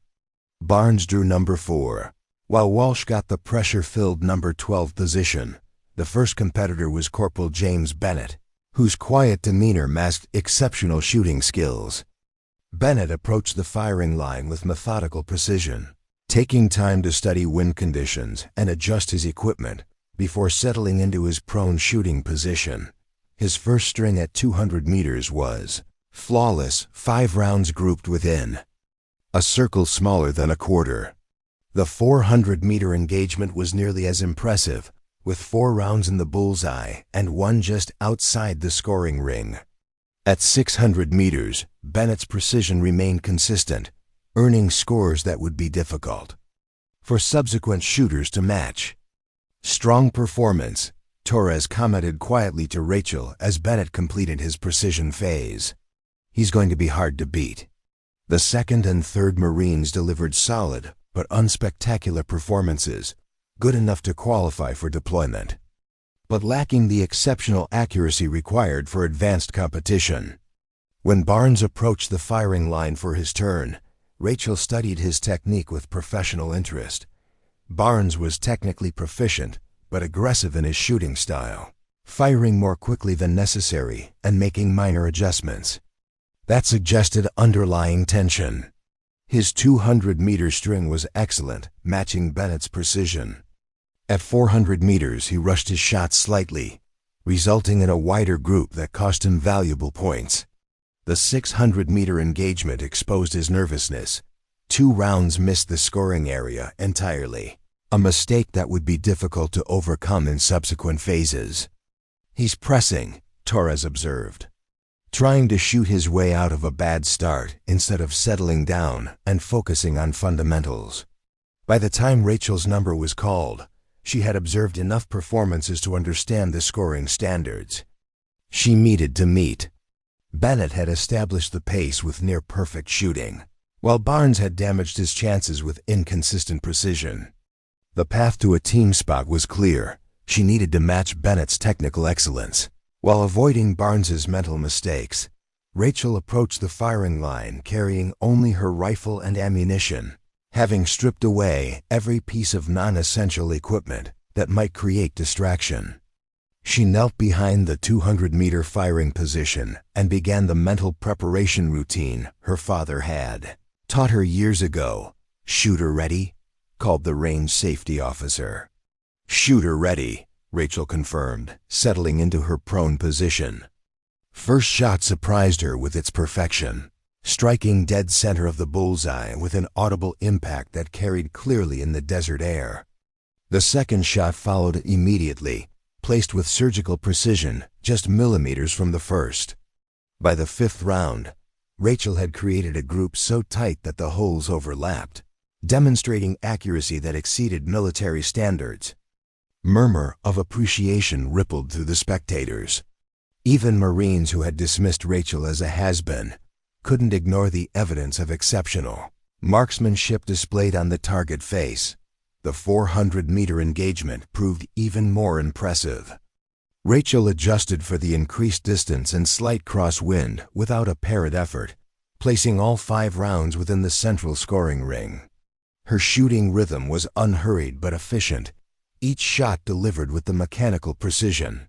Barnes drew number 4, while Walsh got the pressure-filled number 12 position. The first competitor was Corporal James Bennett, whose quiet demeanor masked exceptional shooting skills. Bennett approached the firing line with methodical precision, taking time to study wind conditions and adjust his equipment before settling into his prone shooting position. His first string at 200 meters was flawless, 5 rounds grouped within a circle smaller than a quarter. The 400-meter engagement was nearly as impressive, with 4 rounds in the bullseye and 1 just outside the scoring ring. At 600 meters, Bennett's precision remained consistent, earning scores that would be difficult for subsequent shooters to match. "Strong performance," Torres commented quietly to Rachel as Bennett completed his precision phase. "He's going to be hard to beat." The second and third Marines delivered solid but unspectacular performances, good enough to qualify for deployment, but lacking the exceptional accuracy required for advanced competition. When Barnes approached the firing line for his turn, Rachel studied his technique with professional interest. Barnes was technically proficient, but aggressive in his shooting style, firing more quickly than necessary and making minor adjustments that suggested underlying tension. His 200-meter string was excellent, matching Bennett's precision. At 400 meters, he rushed his shots slightly, resulting in a wider group that cost him valuable points. The 600-meter engagement exposed his nervousness. 2 rounds missed the scoring area entirely, a mistake that would be difficult to overcome in subsequent phases. "He's pressing," Torres observed, trying to shoot his way out of a bad start instead of settling down and focusing on fundamentals. By the time Rachel's number was called, she had observed enough performances to understand the scoring standards she needed to meet. Bennett had established the pace with near-perfect shooting, while Barnes had damaged his chances with inconsistent precision. The path to a team spot was clear. She needed to match Bennett's technical excellence, while avoiding Barnes's mental mistakes. Rachel approached the firing line carrying only her rifle and ammunition, having stripped away every piece of non-essential equipment that might create distraction. She knelt behind the 200-meter firing position and began the mental preparation routine her father had taught her years ago. "Shooter ready?" called the range safety officer. "Shooter ready," Rachel confirmed, settling into her prone position. First shot surprised her with its perfection, striking dead center of the bullseye with an audible impact that carried clearly in the desert air. The second shot followed immediately, placed with surgical precision, just millimeters from the first. By the 5th round, Rachel had created a group so tight that the holes overlapped, demonstrating accuracy that exceeded military standards. Murmur of appreciation rippled through the spectators. Even Marines who had dismissed Rachel as a has-been couldn't ignore the evidence of exceptional marksmanship displayed on the target face. The 400-meter engagement proved even more impressive. Rachel adjusted for the increased distance and slight crosswind without apparent effort, placing all 5 rounds within the central scoring ring. Her shooting rhythm was unhurried but efficient, each shot delivered with the mechanical precision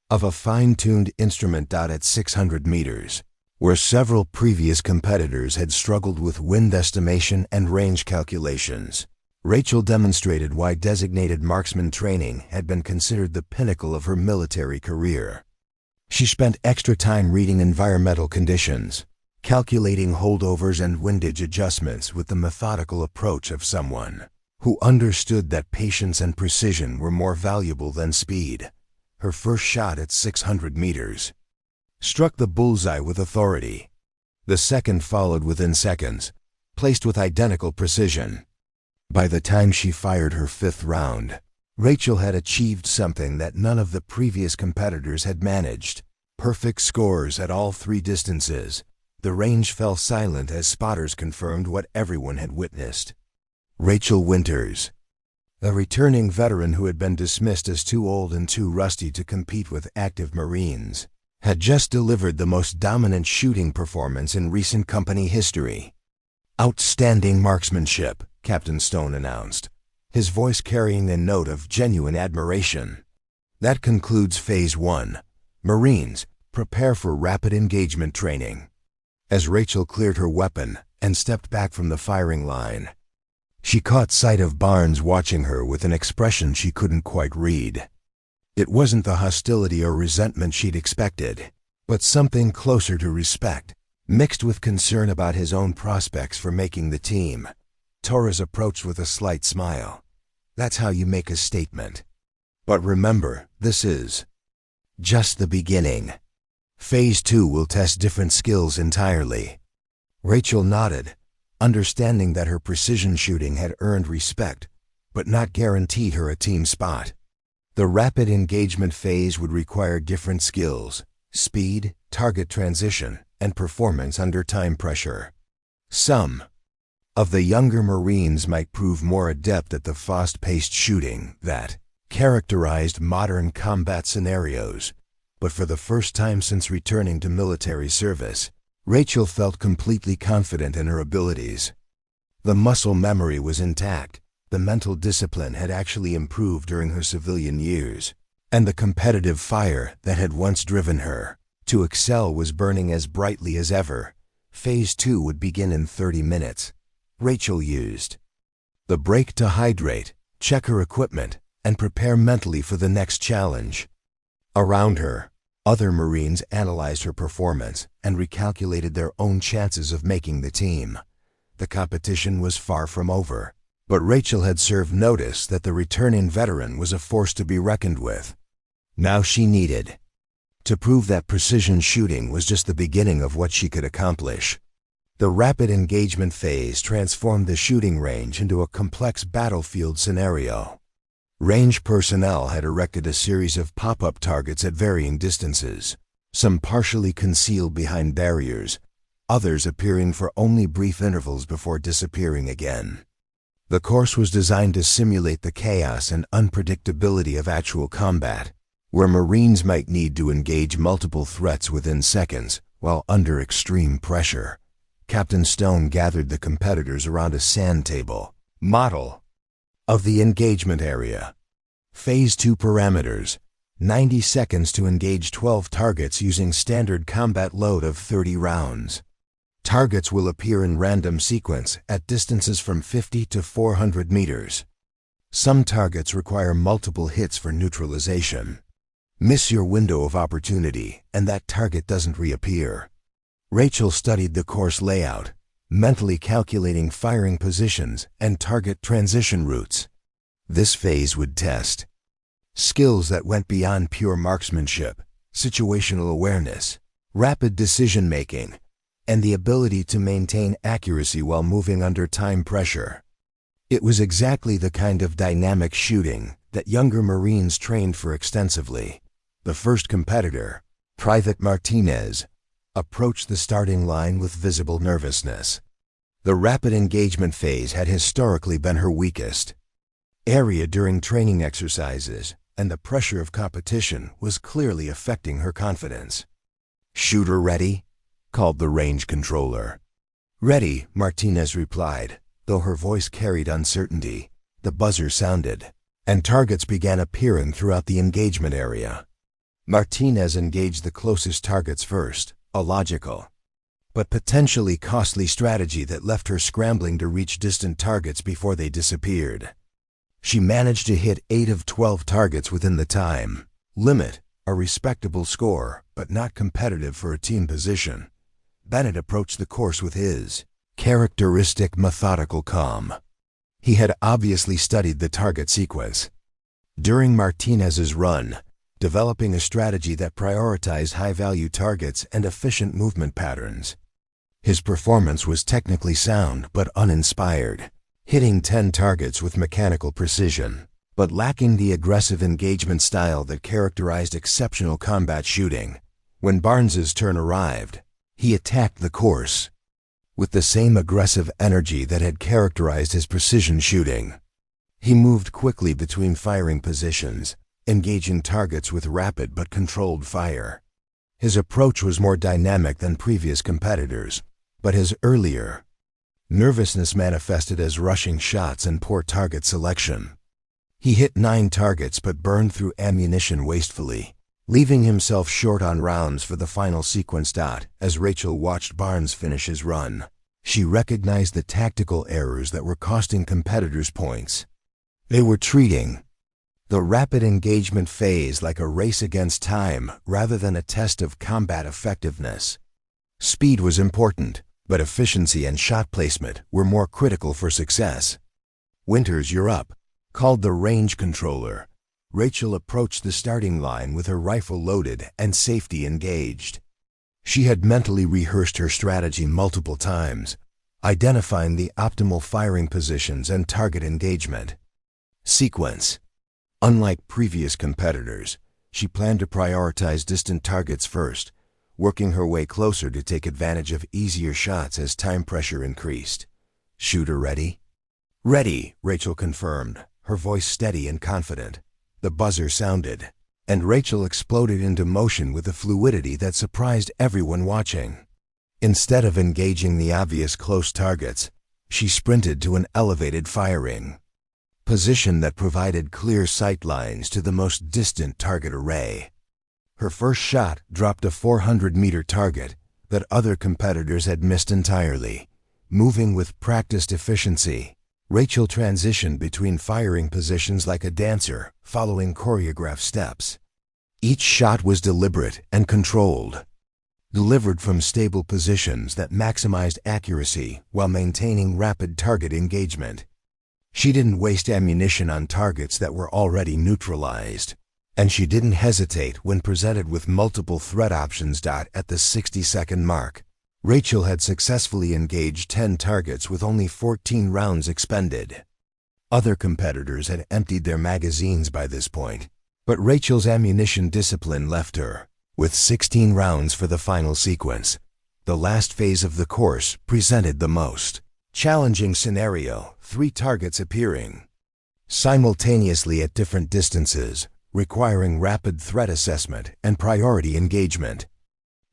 of a fine-tuned instrument. At 600 meters, where several previous competitors had struggled with wind estimation and range calculations, Rachel demonstrated why designated marksman training had been considered the pinnacle of her military career. She spent extra time reading environmental conditions, calculating holdovers and windage adjustments with the methodical approach of someone who understood that patience and precision were more valuable than speed. Her first shot at 600 meters struck the bullseye with authority. The second followed within seconds, placed with identical precision. By the time she fired her 5th round, Rachel had achieved something that none of the previous competitors had managed: perfect scores at all 3 distances. The range fell silent as spotters confirmed what everyone had witnessed. Rachel Winters, a returning veteran who had been dismissed as too old and too rusty to compete with active Marines, had just delivered the most dominant shooting performance in recent company history. "Outstanding marksmanship," Captain Stone announced, his voice carrying a note of genuine admiration. "That concludes Phase 1. Marines, prepare for rapid engagement training." As Rachel cleared her weapon and stepped back from the firing line, she caught sight of Barnes watching her with an expression she couldn't quite read. It wasn't the hostility or resentment she'd expected, but something closer to respect, mixed with concern about his own prospects for making the team. Torres approached with a slight smile. "That's how you make a statement. But remember, this is just the beginning. Phase 2 will test different skills entirely." Rachel nodded, understanding that her precision shooting had earned respect, but not guaranteed her a team spot. The rapid engagement phase would require different skills: speed, target transition, and performance under time pressure. Some of the younger Marines might prove more adept at the fast-paced shooting that characterized modern combat scenarios, but for the first time since returning to military service, Rachel felt completely confident in her abilities. The muscle memory was intact, the mental discipline had actually improved during her civilian years, and the competitive fire that had once driven her to excel was burning as brightly as ever. Phase 2 would begin in 30 minutes. Rachel used the break to hydrate, check her equipment, and prepare mentally for the next challenge. Around her, other Marines analyzed her performance and recalculated their own chances of making the team. The competition was far from over, but Rachel had served notice that the returning veteran was a force to be reckoned with. Now she needed to prove that precision shooting was just the beginning of what she could accomplish. The rapid engagement phase transformed the shooting range into a complex battlefield scenario. Range personnel had erected a series of pop-up targets at varying distances, some partially concealed behind barriers, others appearing for only brief intervals before disappearing again. The course was designed to simulate the chaos and unpredictability of actual combat, where Marines might need to engage multiple threats within seconds while under extreme pressure. Captain Stone gathered the competitors around a sand table, model of the engagement area. Phase 2 parameters: 90 seconds to engage 12 targets using standard combat load of 30 rounds. Targets will appear in random sequence at distances from 50 to 400 meters. Some targets require multiple hits for neutralization. Miss your window of opportunity, and that target doesn't reappear. Rachel studied the course layout, mentally calculating firing positions and target transition routes. This phase would test skills that went beyond pure marksmanship, situational awareness, rapid decision-making, and the ability to maintain accuracy while moving under time pressure. It was exactly the kind of dynamic shooting that younger Marines trained for extensively. The first competitor, Private Martinez, approached the starting line with visible nervousness. The rapid engagement phase had historically been her weakest area during training exercises, and the pressure of competition was clearly affecting her confidence. "Shooter ready?" called the range controller. "Ready," Martinez replied, though her voice carried uncertainty. The buzzer sounded, and targets began appearing throughout the engagement area. Martinez engaged the closest targets first, a logical but potentially costly strategy that left her scrambling to reach distant targets before they disappeared. She managed to hit 8 of 12 targets within the time limit, a respectable score, but not competitive for a team position. Bennett approached the course with his characteristic methodical calm. He had obviously studied the target sequence during Martinez's run, developing a strategy that prioritized high-value targets and efficient movement patterns. His performance was technically sound but uninspired, hitting 10 targets with mechanical precision, but lacking the aggressive engagement style that characterized exceptional combat shooting. When Barnes's turn arrived, he attacked the course with the same aggressive energy that had characterized his precision shooting. He moved quickly between firing positions, engaging targets with rapid but controlled fire. His approach was more dynamic than previous competitors, but his earlier nervousness manifested as rushing shots and poor target selection. He hit 9 targets but burned through ammunition wastefully, leaving himself short on rounds for the final sequence. As Rachel watched Barnes finish his run, she recognized the tactical errors that were costing competitors points. They were treating the rapid engagement phase like a race against time rather than a test of combat effectiveness. Speed was important, but efficiency and shot placement were more critical for success. "Winters, you're up," called the range controller. Rachel approached the starting line with her rifle loaded and safety engaged. She had mentally rehearsed her strategy multiple times, identifying the optimal firing positions and target engagement. Sequence. Unlike previous competitors, she planned to prioritize distant targets first, working her way closer to take advantage of easier shots as time pressure increased. "Shooter ready?" "Ready," Rachel confirmed, her voice steady and confident. The buzzer sounded, and Rachel exploded into motion with a fluidity that surprised everyone watching. Instead of engaging the obvious close targets, she sprinted to an elevated firing position that provided clear sight lines to the most distant target array. Her first shot dropped a 400-meter target that other competitors had missed entirely. Moving with practiced efficiency, Rachel transitioned between firing positions like a dancer, following choreographed steps. Each shot was deliberate and controlled, delivered from stable positions that maximized accuracy while maintaining rapid target engagement. She didn't waste ammunition on targets that were already neutralized, and she didn't hesitate when presented with multiple threat options. At the 60-second mark, Rachel had successfully engaged 10 targets with only 14 rounds expended. Other competitors had emptied their magazines by this point, but Rachel's ammunition discipline left her with 16 rounds for the final sequence. The last phase of the course presented the most challenging scenario, 3 targets appearing simultaneously at different distances, requiring rapid threat assessment and priority engagement.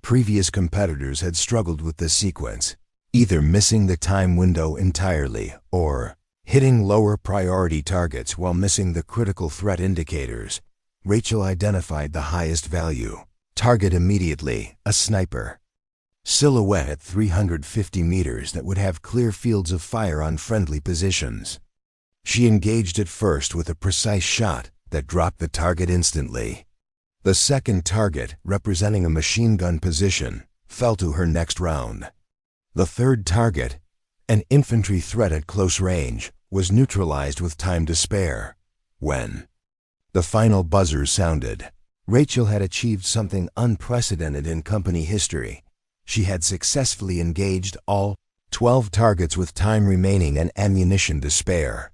Previous competitors had struggled with this sequence, either missing the time window entirely or hitting lower priority targets while missing the critical threat indicators. Rachel identified the highest value target immediately, a sniper silhouette at 350 meters that would have clear fields of fire on friendly positions. She engaged it first with a precise shot that dropped the target instantly. The second target, representing a machine gun position, fell to her next round. The third target, an infantry threat at close range, was neutralized with time to spare. When the final buzzer sounded, Rachel had achieved something unprecedented in company history. She had successfully engaged all 12 targets with time remaining and ammunition to spare.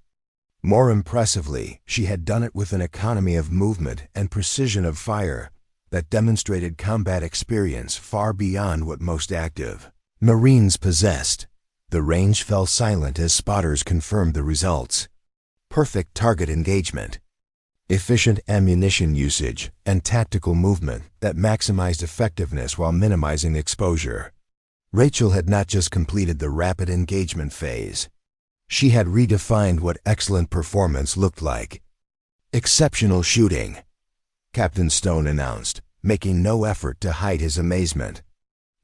More impressively, she had done it with an economy of movement and precision of fire that demonstrated combat experience far beyond what most active Marines possessed. The range fell silent as spotters confirmed the results. Perfect target engagement, efficient ammunition usage, and tactical movement that maximized effectiveness while minimizing exposure. Rachel had not just completed the rapid engagement phase. She had redefined what excellent performance looked like. "Exceptional shooting," Captain Stone announced, making no effort to hide his amazement.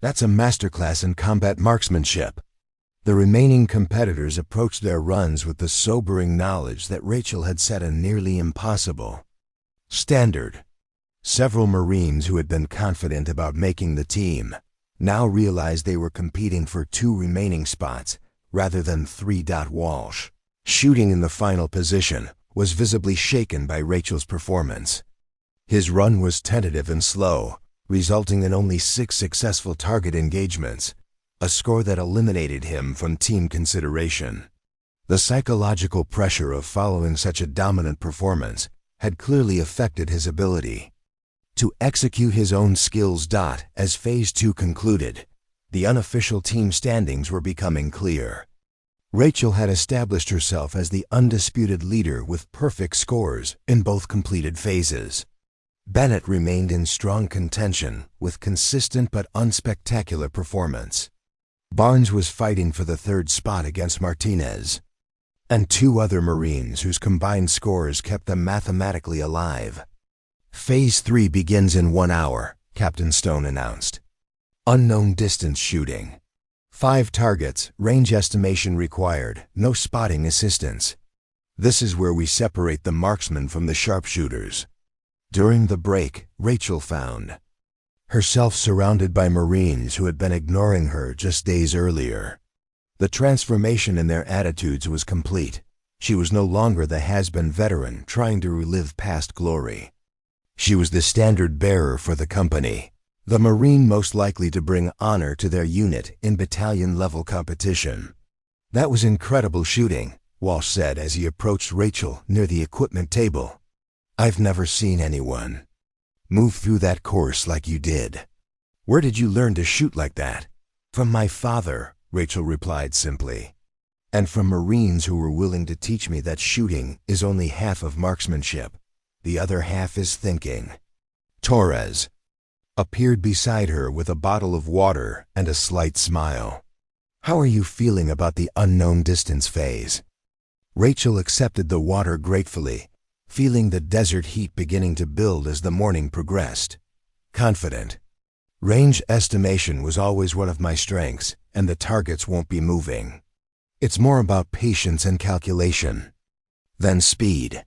"That's a masterclass in combat marksmanship." The remaining competitors approached their runs with the sobering knowledge that Rachel had set a nearly impossible standard. Several Marines who had been confident about making the team now realized they were competing for 2 remaining spots rather than 3. Walsh, shooting in the final position, was visibly shaken by Rachel's performance. His run was tentative and slow, resulting in only 6 successful target engagements, a score that eliminated him from team consideration. The psychological pressure of following such a dominant performance had clearly affected his ability to execute his own skills. As Phase 2 concluded, The unofficial team standings were becoming clear. Rachel had established herself as the undisputed leader with perfect scores in both completed phases. Bennett remained in strong contention with consistent but unspectacular performance. Barnes was fighting for the third spot against Martinez, and two other Marines whose combined scores kept them mathematically alive. Phase 3 begins in 1 hour, Captain Stone announced. Unknown distance shooting. 5 targets, range estimation required, no spotting assistance. This is where we separate the marksmen from the sharpshooters. During the break, Rachel found herself surrounded by Marines who had been ignoring her just days earlier. The transformation in their attitudes was complete. She was no longer the has-been veteran trying to relive past glory. She was the standard bearer for the company, the Marine most likely to bring honor to their unit in battalion-level competition. "That was incredible shooting," Walsh said as he approached Rachel near the equipment table. "I've never seen anyone move through that course like you did." "Where did you learn to shoot like that?" "From my father," Rachel replied simply. "And from Marines who were willing to teach me that shooting is only half of marksmanship. The other half is thinking." Torres appeared beside her with a bottle of water and a slight smile. "How are you feeling about the unknown distance phase?" Rachel accepted the water gratefully, feeling the desert heat beginning to build as the morning progressed. "Confident. Range estimation was always one of my strengths, and the targets won't be moving. It's more about patience and calculation than speed."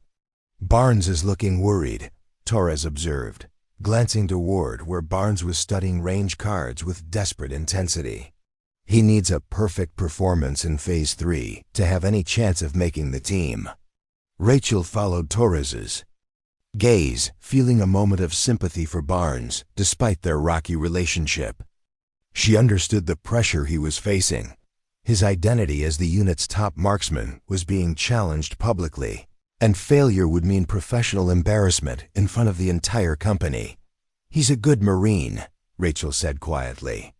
"Barnes is looking worried," Torres observed, glancing toward where Barnes was studying range cards with desperate intensity. "He needs a perfect performance in Phase 3 to have any chance of making the team." Rachel followed Torres's gaze, feeling a moment of sympathy for Barnes, despite their rocky relationship. She understood the pressure he was facing. His identity as the unit's top marksman was being challenged publicly, and failure would mean professional embarrassment in front of the entire company. "He's a good Marine," Rachel said quietly.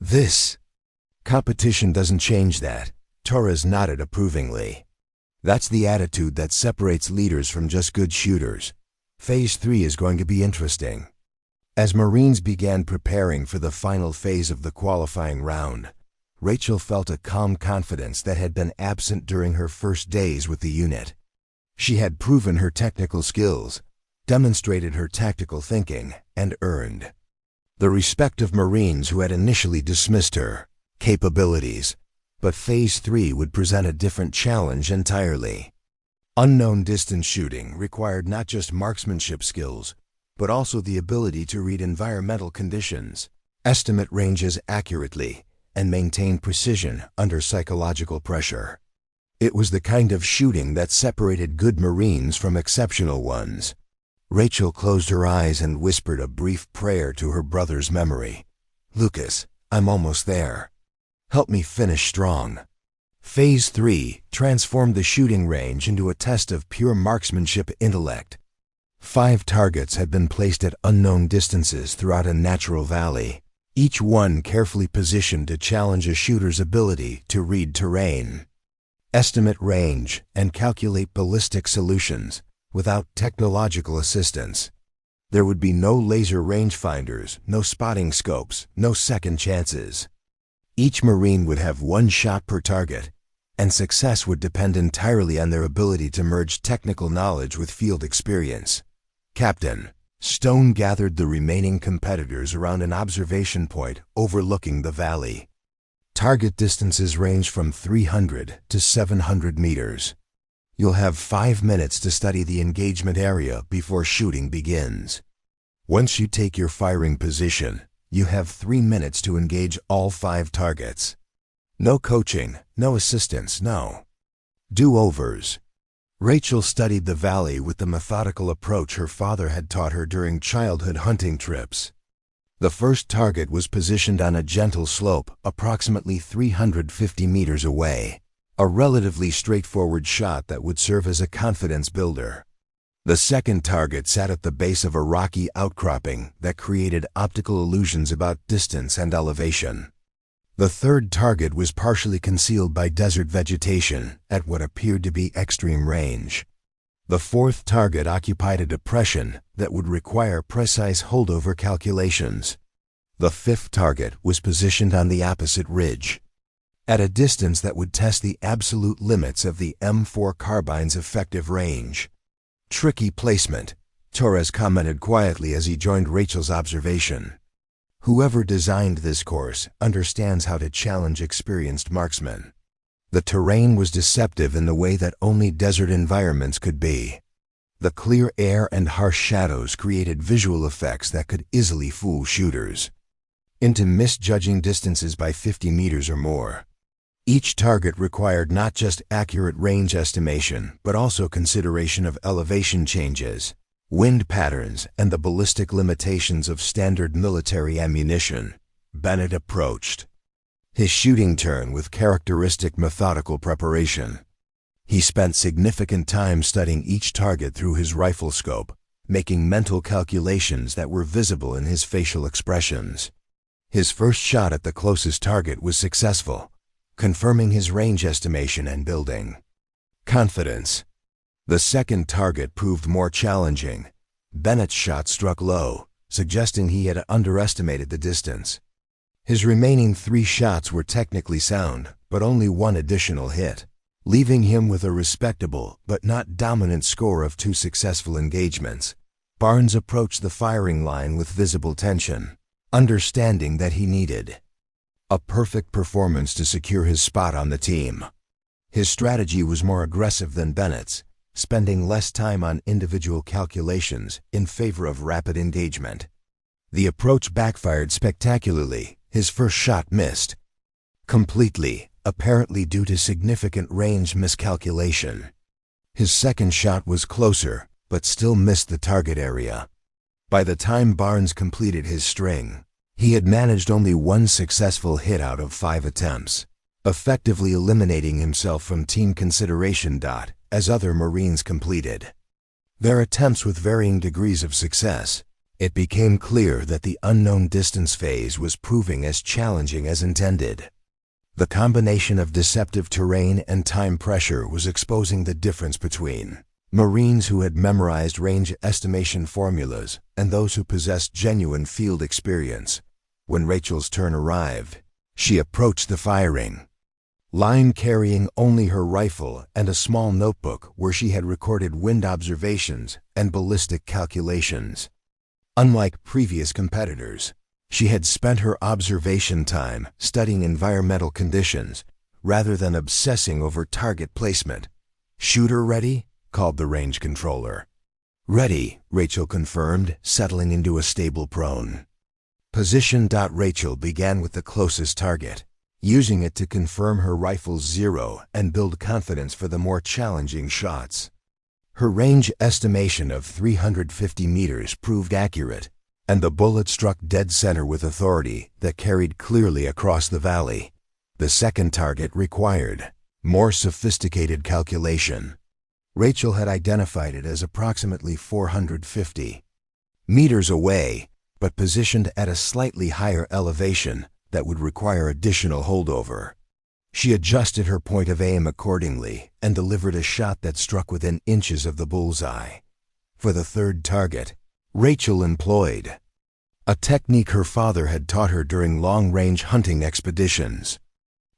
"This competition doesn't change that," Torres nodded approvingly. "That's the attitude that separates leaders from just good shooters. Phase 3 is going to be interesting." As Marines began preparing for the final phase of the qualifying round, Rachel felt a calm confidence that had been absent during her first days with the unit. She had proven her technical skills, demonstrated her tactical thinking, and earned the respect of Marines who had initially dismissed her capabilities. But Phase 3 would present a different challenge entirely. Unknown distance shooting required not just marksmanship skills, but also the ability to read environmental conditions, estimate ranges accurately, and maintain precision under psychological pressure. It was the kind of shooting that separated good Marines from exceptional ones. Rachel closed her eyes and whispered a brief prayer to her brother's memory. "Lucas, I'm almost there. Help me finish strong." Phase 3 transformed the shooting range into a test of pure marksmanship intellect. 5 targets had been placed at unknown distances throughout a natural valley, each one carefully positioned to challenge a shooter's ability to read terrain, estimate range, and calculate ballistic solutions without technological assistance. There would be no laser rangefinders, no spotting scopes, no second chances. Each Marine would have 1 shot per target, and success would depend entirely on their ability to merge technical knowledge with field experience. Captain Stone gathered the remaining competitors around an observation point overlooking the valley. Target distances range from 300 to 700 meters. You'll have 5 minutes to study the engagement area before shooting begins. Once you take your firing position, you have 3 minutes to engage all 5 targets. No coaching, no assistance, no do-overs. Rachel studied the valley with the methodical approach her father had taught her during childhood hunting trips. The first target was positioned on a gentle slope approximately 350 meters away, a relatively straightforward shot that would serve as a confidence builder. The second target sat at the base of a rocky outcropping that created optical illusions about distance and elevation. The third target was partially concealed by desert vegetation at what appeared to be extreme range. The fourth target occupied a depression that would require precise holdover calculations. The fifth target was positioned on the opposite ridge, at a distance that would test the absolute limits of the M4 carbine's effective range. "Tricky placement," Torres commented quietly as he joined Rachel's observation. "Whoever designed this course understands how to challenge experienced marksmen." The terrain was deceptive in the way that only desert environments could be. The clear air and harsh shadows created visual effects that could easily fool shooters into misjudging distances by 50 meters or more. Each target required not just accurate range estimation, but also consideration of elevation changes, wind patterns, and the ballistic limitations of standard military ammunition. Bennett approached his shooting turn with characteristic methodical preparation. He spent significant time studying each target through his rifle scope, making mental calculations that were visible in his facial expressions. His first shot at the closest target was successful, confirming his range estimation and building confidence. The second target proved more challenging. Bennett's shot struck low, suggesting he had underestimated the distance. His remaining 3 shots were technically sound, but only one additional hit, leaving him with a respectable but not dominant score of 2 successful engagements. Barnes approached the firing line with visible tension, understanding that he needed a perfect performance to secure his spot on the team. His strategy was more aggressive than Bennett's, spending less time on individual calculations in favor of rapid engagement. The approach backfired spectacularly. His first shot missed completely, apparently due to significant range miscalculation. His second shot was closer, but still missed the target area. By the time Barnes completed his string, he had managed only 1 successful hit out of 5 attempts, effectively eliminating himself from team consideration. As other Marines completed their attempts with varying degrees of success, it became clear that the unknown distance phase was proving as challenging as intended. The combination of deceptive terrain and time pressure was exposing the difference between Marines who had memorized range estimation formulas and those who possessed genuine field experience. When Rachel's turn arrived, she approached the firing line carrying only her rifle and a small notebook where she had recorded wind observations and ballistic calculations. Unlike previous competitors, she had spent her observation time studying environmental conditions rather than obsessing over target placement. "Shooter ready?" called the range controller. "Ready," Rachel confirmed, settling into a stable prone position. Rachel began with the closest target, using it to confirm her rifle's 0 and build confidence for the more challenging shots. Her range estimation of 350 meters proved accurate, and the bullet struck dead center with authority that carried clearly across the valley. The second target required more sophisticated calculation. Rachel had identified it as approximately 450 meters away, but positioned at a slightly higher elevation that would require additional holdover. She adjusted her point of aim accordingly and delivered a shot that struck within inches of the bullseye. For the third target, Rachel employed a technique her father had taught her during long-range hunting expeditions.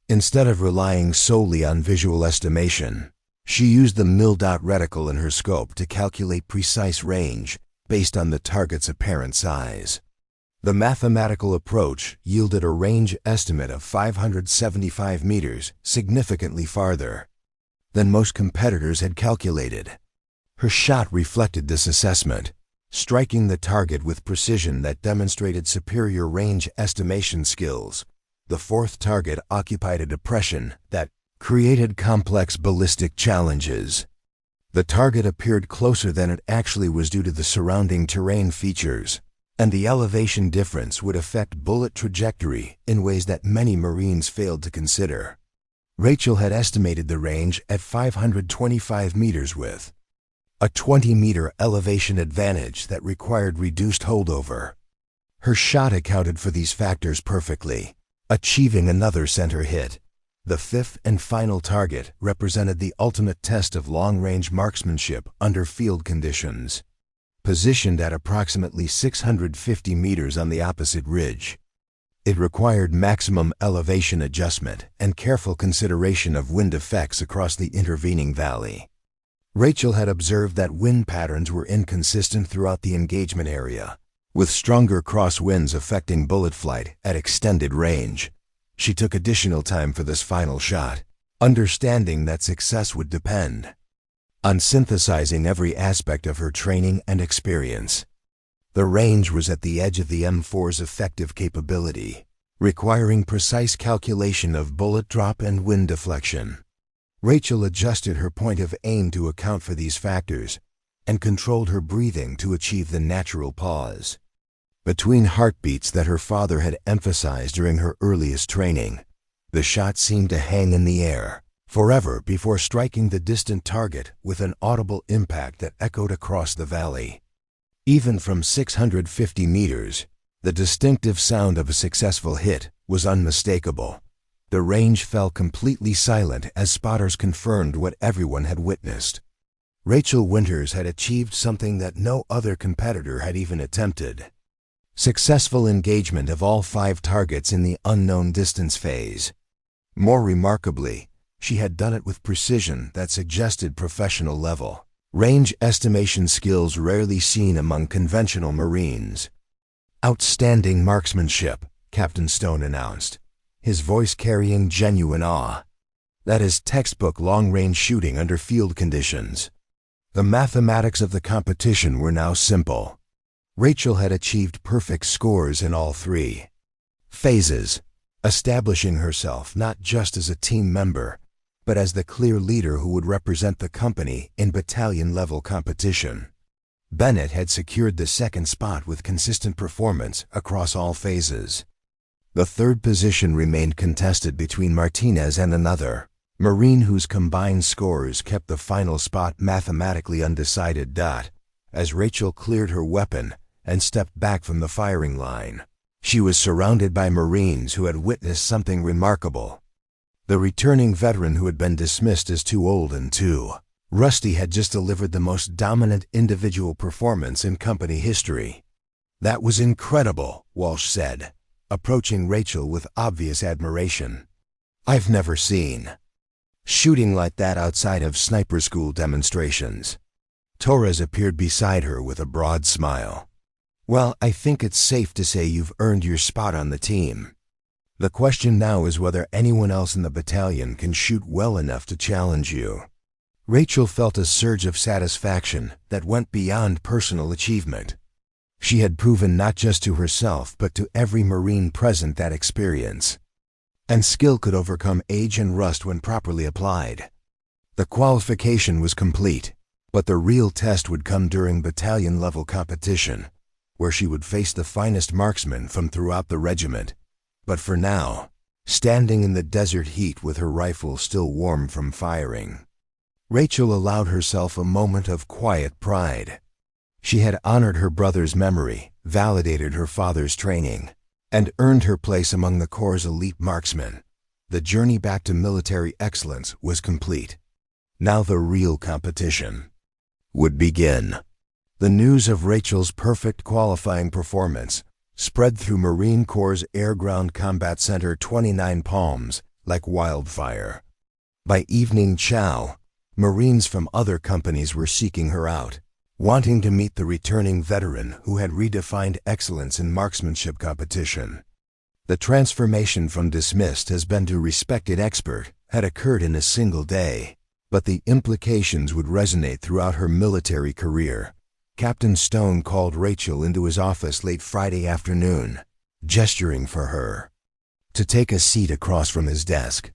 Instead of relying solely on visual estimation, she used the mil-dot reticle in her scope to calculate precise range based on the target's apparent size. The mathematical approach yielded a range estimate of 575 meters, significantly farther than most competitors had calculated. Her shot reflected this assessment, striking the target with precision that demonstrated superior range estimation skills. The fourth target occupied a depression that created complex ballistic challenges. The target appeared closer than it actually was due to the surrounding terrain features, and the elevation difference would affect bullet trajectory in ways that many Marines failed to consider. Rachel had estimated the range at 525 meters with a 20-meter elevation advantage that required reduced holdover. Her shot accounted for these factors perfectly, achieving another center hit. The fifth and final target represented the ultimate test of long-range marksmanship under field conditions. Positioned at approximately 650 meters on the opposite ridge, it required maximum elevation adjustment and careful consideration of wind effects across the intervening valley. Rachel had observed that wind patterns were inconsistent throughout the engagement area, with stronger crosswinds affecting bullet flight at extended range. She took additional time for this final shot, understanding that success would depend on synthesizing every aspect of her training and experience. The range was at the edge of the M4's effective capability, requiring precise calculation of bullet drop and wind deflection. Rachel adjusted her point of aim to account for these factors and controlled her breathing to achieve the natural pause between heartbeats that her father had emphasized during her earliest training. The shot seemed to hang in the air forever before striking the distant target with an audible impact that echoed across the valley. Even from 650 meters, the distinctive sound of a successful hit was unmistakable. The range fell completely silent as spotters confirmed what everyone had witnessed. Rachel Winters had achieved something that no other competitor had even attempted: successful engagement of all 5 targets in the unknown distance phase. More remarkably, she had done it with precision that suggested professional level range estimation skills rarely seen among conventional Marines. "Outstanding marksmanship," Captain Stone announced, his voice carrying genuine awe. "That is textbook long-range shooting under field conditions." The mathematics of the competition were now simple. Rachel had achieved perfect scores in all 3 phases, establishing herself not just as a team member, but as the clear leader who would represent the company in battalion-level competition. Bennett had secured the second spot with consistent performance across all phases. The third position remained contested between Martinez and another Marine whose combined scores kept the final spot mathematically undecided. As Rachel cleared her weapon and stepped back from the firing line, she was surrounded by Marines who had witnessed something remarkable. The returning veteran who had been dismissed as too old and too rusty had just delivered the most dominant individual performance in company history. "That was incredible," Walsh said, approaching Rachel with obvious admiration. "I've never seen shooting like that outside of sniper school demonstrations." Torres appeared beside her with a broad smile. "Well, I think it's safe to say you've earned your spot on the team. The question now is whether anyone else in the battalion can shoot well enough to challenge you." Rachel felt a surge of satisfaction that went beyond personal achievement. She had proven not just to herself but to every Marine present that experience and skill could overcome age and rust when properly applied. The qualification was complete, but the real test would come during battalion-level competition, where she would face the finest marksmen from throughout the regiment. But for now, standing in the desert heat with her rifle still warm from firing, Rachel allowed herself a moment of quiet pride. She had honored her brother's memory, validated her father's training, and earned her place among the Corps' elite marksmen. The journey back to military excellence was complete. Now the real competition would begin. The news of Rachel's perfect qualifying performance spread through Marine Corps' Air-Ground Combat Center 29 Palms like wildfire. By evening chow, Marines from other companies were seeking her out, wanting to meet the returning veteran who had redefined excellence in marksmanship competition. The transformation from dismissed has been to respected expert had occurred in a single day, but the implications would resonate throughout her military career. Captain Stone called Rachel into his office late Friday afternoon, gesturing for her to take a seat across from his desk.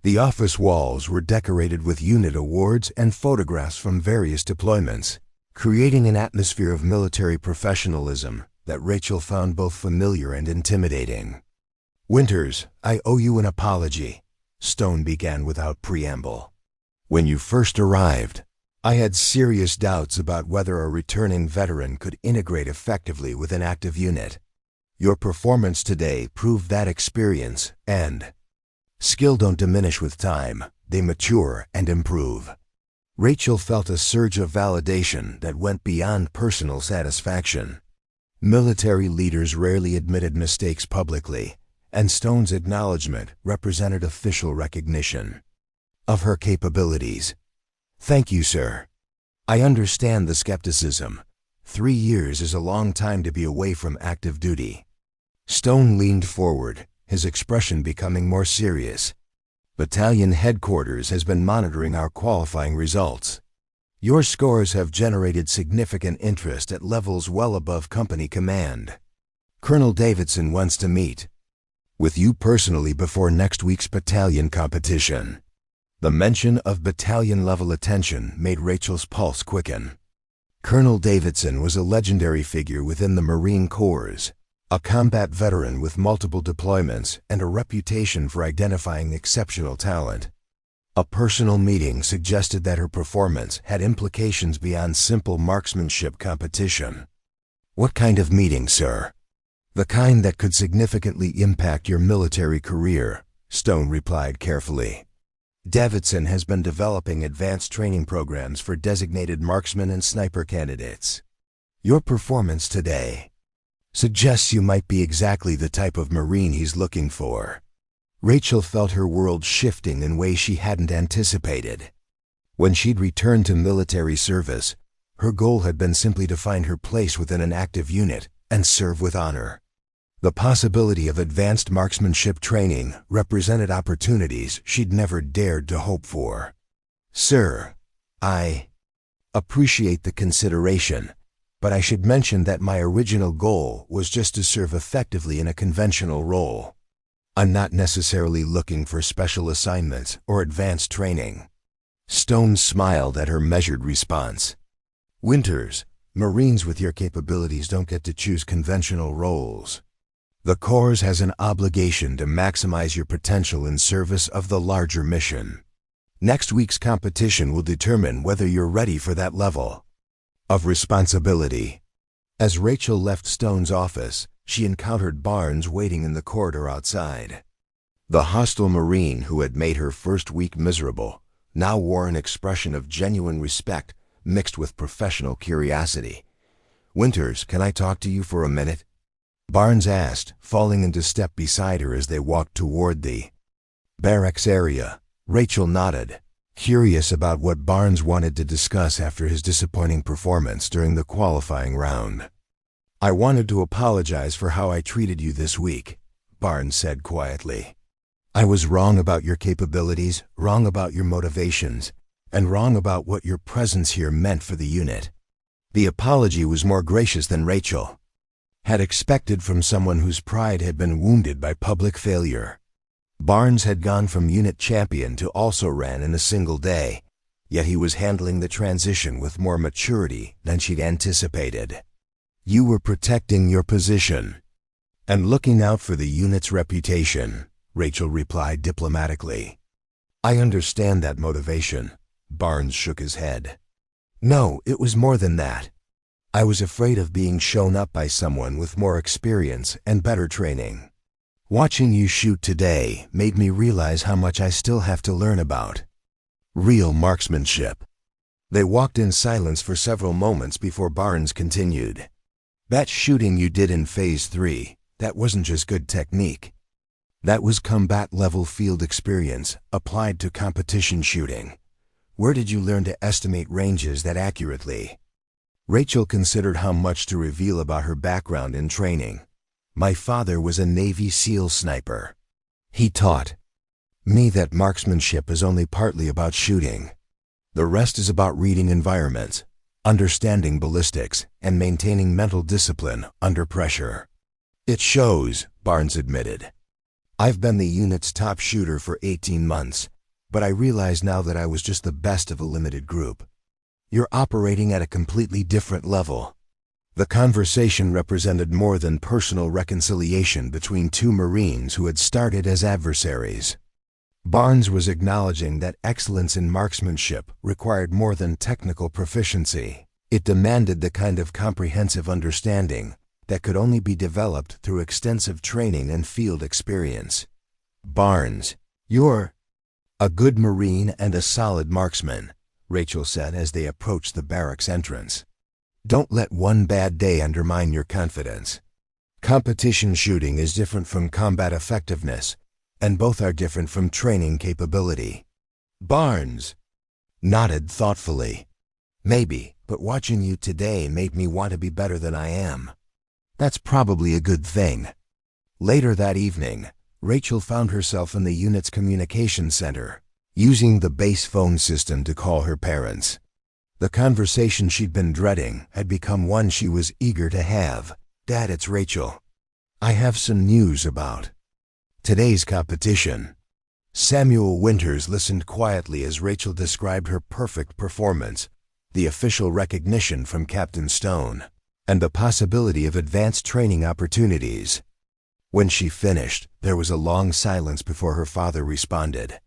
The office walls were decorated with unit awards and photographs from various deployments, creating an atmosphere of military professionalism that Rachel found both familiar and intimidating. "Winters, I owe you an apology," Stone began without preamble. "When you first arrived, I had serious doubts about whether a returning veteran could integrate effectively with an active unit. Your performance today proved that experience and skill don't diminish with time, they mature and improve. Rachel felt a surge of validation that went beyond personal satisfaction. Military leaders rarely admitted mistakes publicly, and Stone's acknowledgement represented official recognition of her capabilities. Thank you, sir. I understand the skepticism. 3 years is a long time to be away from active duty. Stone leaned forward, his expression becoming more serious. Battalion headquarters has been monitoring our qualifying results. Your scores have generated significant interest at levels well above company command. Colonel Davidson wants to meet with you personally before next week's battalion competition. The mention of battalion-level attention made Rachel's pulse quicken. Colonel Davidson was a legendary figure within the Marine Corps, a combat veteran with multiple deployments and a reputation for identifying exceptional talent. A personal meeting suggested that her performance had implications beyond simple marksmanship competition. What kind of meeting, sir? The kind that could significantly impact your military career, Stone replied carefully. Davidson has been developing advanced training programs for designated marksman and sniper candidates. Your performance today suggests you might be exactly the type of Marine he's looking for. Rachel felt her world shifting in ways she hadn't anticipated. When she'd returned to military service, her goal had been simply to find her place within an active unit and serve with honor. The possibility of advanced marksmanship training represented opportunities she'd never dared to hope for. Sir, I appreciate the consideration, but I should mention that my original goal was just to serve effectively in a conventional role. I'm not necessarily looking for special assignments or advanced training. Stone smiled at her measured response. Winters, Marines with your capabilities don't get to choose conventional roles. The Corps has an obligation to maximize your potential in service of the larger mission. Next week's competition will determine whether you're ready for that level of responsibility. As Rachel left Stone's office, she encountered Barnes waiting in the corridor outside. The hostile Marine who had made her first week miserable now wore an expression of genuine respect mixed with professional curiosity. Winters, can I talk to you for a minute? Barnes asked, falling into step beside her as they walked toward the barracks area. Rachel nodded, curious about what Barnes wanted to discuss after his disappointing performance during the qualifying round. I wanted to apologize for how I treated you this week, Barnes said quietly. I was wrong about your capabilities, wrong about your motivations, and wrong about what your presence here meant for the unit. The apology was more gracious than Rachel had expected from someone whose pride had been wounded by public failure. Barnes had gone from unit champion to also-ran in a single day, yet he was handling the transition with more maturity than she'd anticipated. You were protecting your position and looking out for the unit's reputation, Rachel replied diplomatically. I understand that motivation. Barnes shook his head. No, it was more than that. I was afraid of being shown up by someone with more experience and better training. Watching you shoot today made me realize how much I still have to learn about real marksmanship. They walked in silence for several moments before Barnes continued. That shooting you did in Phase 3, that wasn't just good technique. That was combat-level field experience applied to competition shooting. Where did you learn to estimate ranges that accurately? Rachel considered how much to reveal about her background in training. My father was a Navy SEAL sniper. He taught me that marksmanship is only partly about shooting. The rest is about reading environments, understanding ballistics, and maintaining mental discipline under pressure. It shows, Barnes admitted. I've been the unit's top shooter for 18 months, but I realize now that I was just the best of a limited group. You're operating at a completely different level. The conversation represented more than personal reconciliation between two Marines who had started as adversaries. Barnes was acknowledging that excellence in marksmanship required more than technical proficiency. It demanded the kind of comprehensive understanding that could only be developed through extensive training and field experience. "Barnes, you're a good Marine and a solid marksman," Rachel said as they approached the barracks entrance. "Don't let one bad day undermine your confidence. Competition shooting is different from combat effectiveness, and both are different from training capability." Barnes nodded thoughtfully. "Maybe, but watching you today made me want to be better than I am." "That's probably a good thing." Later that evening, Rachel found herself in the unit's communication center, using the base phone system to call her parents. The conversation she'd been dreading had become one she was eager to have. "Dad, it's Rachel. I have some news about today's competition." Samuel Winters listened quietly as Rachel described her perfect performance, the official recognition from Captain Stone, and the possibility of advanced training opportunities. When she finished, there was a long silence before her father responded.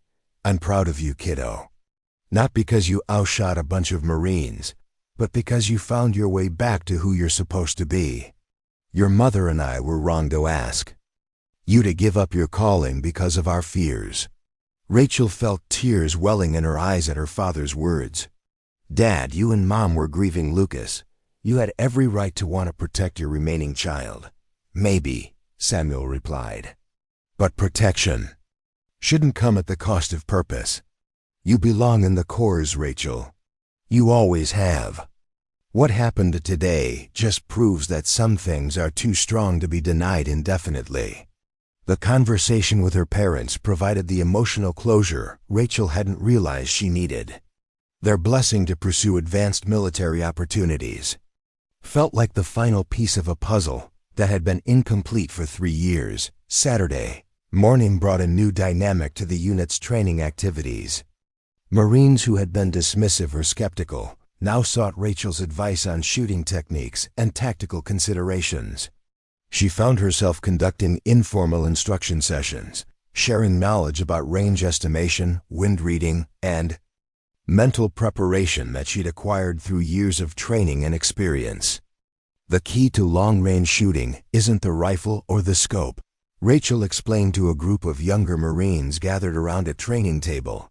"I'm proud of you, kiddo. Not because you outshot a bunch of Marines, but because you found your way back to who you're supposed to be. Your mother and I were wrong to ask you to give up your calling because of our fears." Rachel felt tears welling in her eyes at her father's words. "Dad, you and Mom were grieving Lucas. You had every right to want to protect your remaining child." "Maybe," Samuel replied. "But protection shouldn't come at the cost of purpose. You belong in the Corps, Rachel. You always have. What happened today just proves that some things are too strong to be denied indefinitely." The conversation with her parents provided the emotional closure Rachel hadn't realized she needed. Their blessing to pursue advanced military opportunities felt like the final piece of a puzzle that had been incomplete for 3 years. Saturday morning brought a new dynamic to the unit's training activities. Marines who had been dismissive or skeptical now sought Rachel's advice on shooting techniques and tactical considerations. She found herself conducting informal instruction sessions, sharing knowledge about range estimation, wind reading, and mental preparation that she'd acquired through years of training and experience. "The key to long-range shooting isn't the rifle or the scope," Rachel explained to a group of younger Marines gathered around a training table.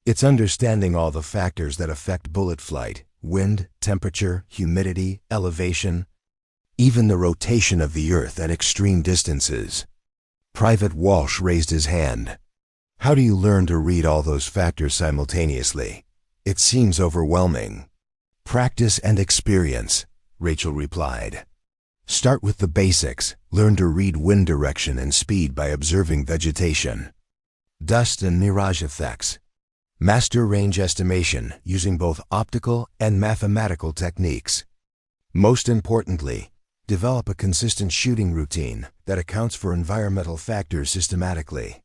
"It's understanding all the factors that affect bullet flight: wind, temperature, humidity, elevation, even the rotation of the earth at extreme distances." Private Walsh raised his hand. "How do you learn to read all those factors simultaneously? It seems overwhelming." "Practice and experience," Rachel replied. "Start with the basics. Learn to read wind direction and speed by observing vegetation, dust and mirage effects. Master range estimation using both optical and mathematical techniques. Most importantly, develop a consistent shooting routine that accounts for environmental factors systematically."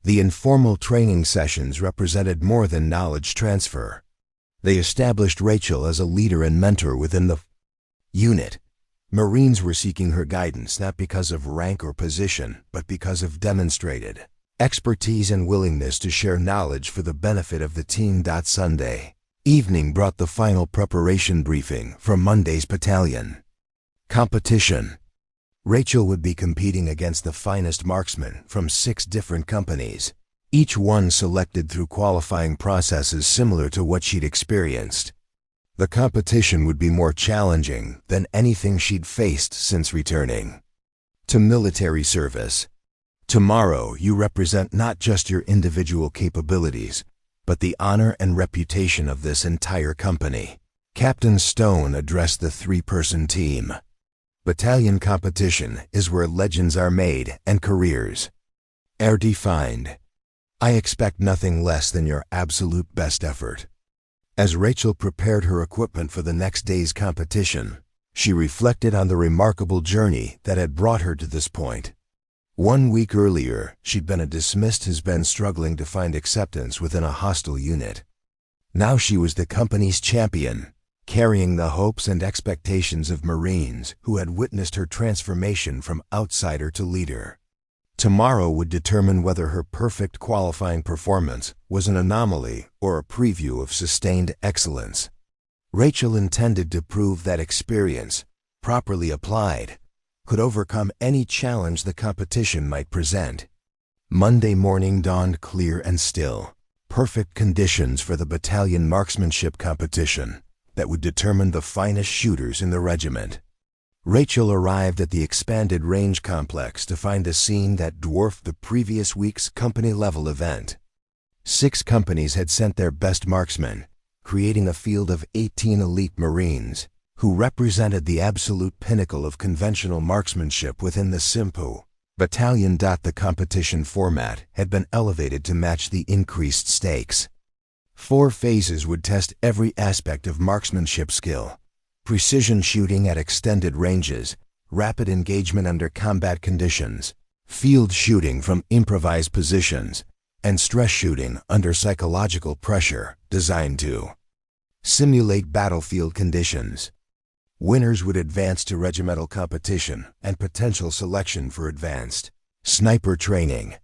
The informal training sessions represented more than knowledge transfer. They established Rachel as a leader and mentor within the unit. Marines were seeking her guidance not because of rank or position, but because of demonstrated expertise and willingness to share knowledge for the benefit of the team. Sunday evening brought the final preparation briefing for Monday's battalion competition. Rachel would be competing against the finest marksmen from 6 different companies, each one selected through qualifying processes similar to what she'd experienced. The competition would be more challenging than anything she'd faced since returning to military service. "Tomorrow, you represent not just your individual capabilities, but the honor and reputation of this entire company." Captain Stone addressed the 3-person team. "Battalion competition is where legends are made and careers are defined. I expect nothing less than your absolute best effort." As Rachel prepared her equipment for the next day's competition, she reflected on the remarkable journey that had brought her to this point. 1 week earlier, she'd been a dismissed has-been struggling to find acceptance within a hostile unit. Now she was the company's champion, carrying the hopes and expectations of Marines who had witnessed her transformation from outsider to leader. Tomorrow would determine whether her perfect qualifying performance was an anomaly or a preview of sustained excellence. Rachel intended to prove that experience, properly applied, could overcome any challenge the competition might present. Monday morning dawned clear and still, perfect conditions for the battalion marksmanship competition that would determine the finest shooters in the regiment. Rachel arrived at the expanded range complex to find a scene that dwarfed the previous week's company-level event. 6 companies had sent their best marksmen, creating a field of 18 elite Marines, who represented the absolute pinnacle of conventional marksmanship within the SIMPU battalion. The competition format had been elevated to match the increased stakes. 4 phases would test every aspect of marksmanship skill: precision shooting at extended ranges, rapid engagement under combat conditions, field shooting from improvised positions, and stress shooting under psychological pressure, designed to simulate battlefield conditions. Winners would advance to regimental competition and potential selection for advanced sniper training.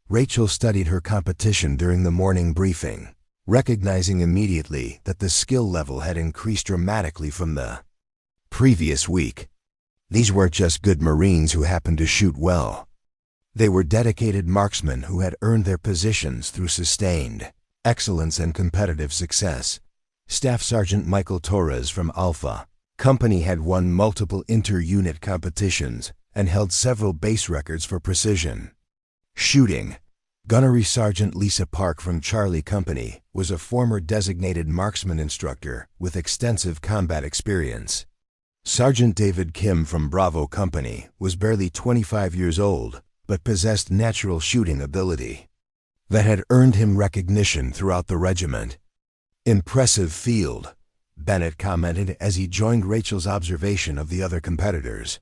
Rachel studied her competition during the morning briefing, recognizing immediately that the skill level had increased dramatically from the previous week. These weren't just good Marines who happened to shoot well. They were dedicated marksmen who had earned their positions through sustained excellence and competitive success. Staff Sergeant Michael Torres from Alpha Company had won multiple inter-unit competitions and held several base records for precision shooting. Gunnery Sergeant Lisa Park from Charlie Company was a former designated marksman instructor with extensive combat experience. Sergeant David Kim from Bravo Company was barely 25 years old, but possessed natural shooting ability that had earned him recognition throughout the regiment. "Impressive field," Bennett commented as he joined Rachel's observation of the other competitors.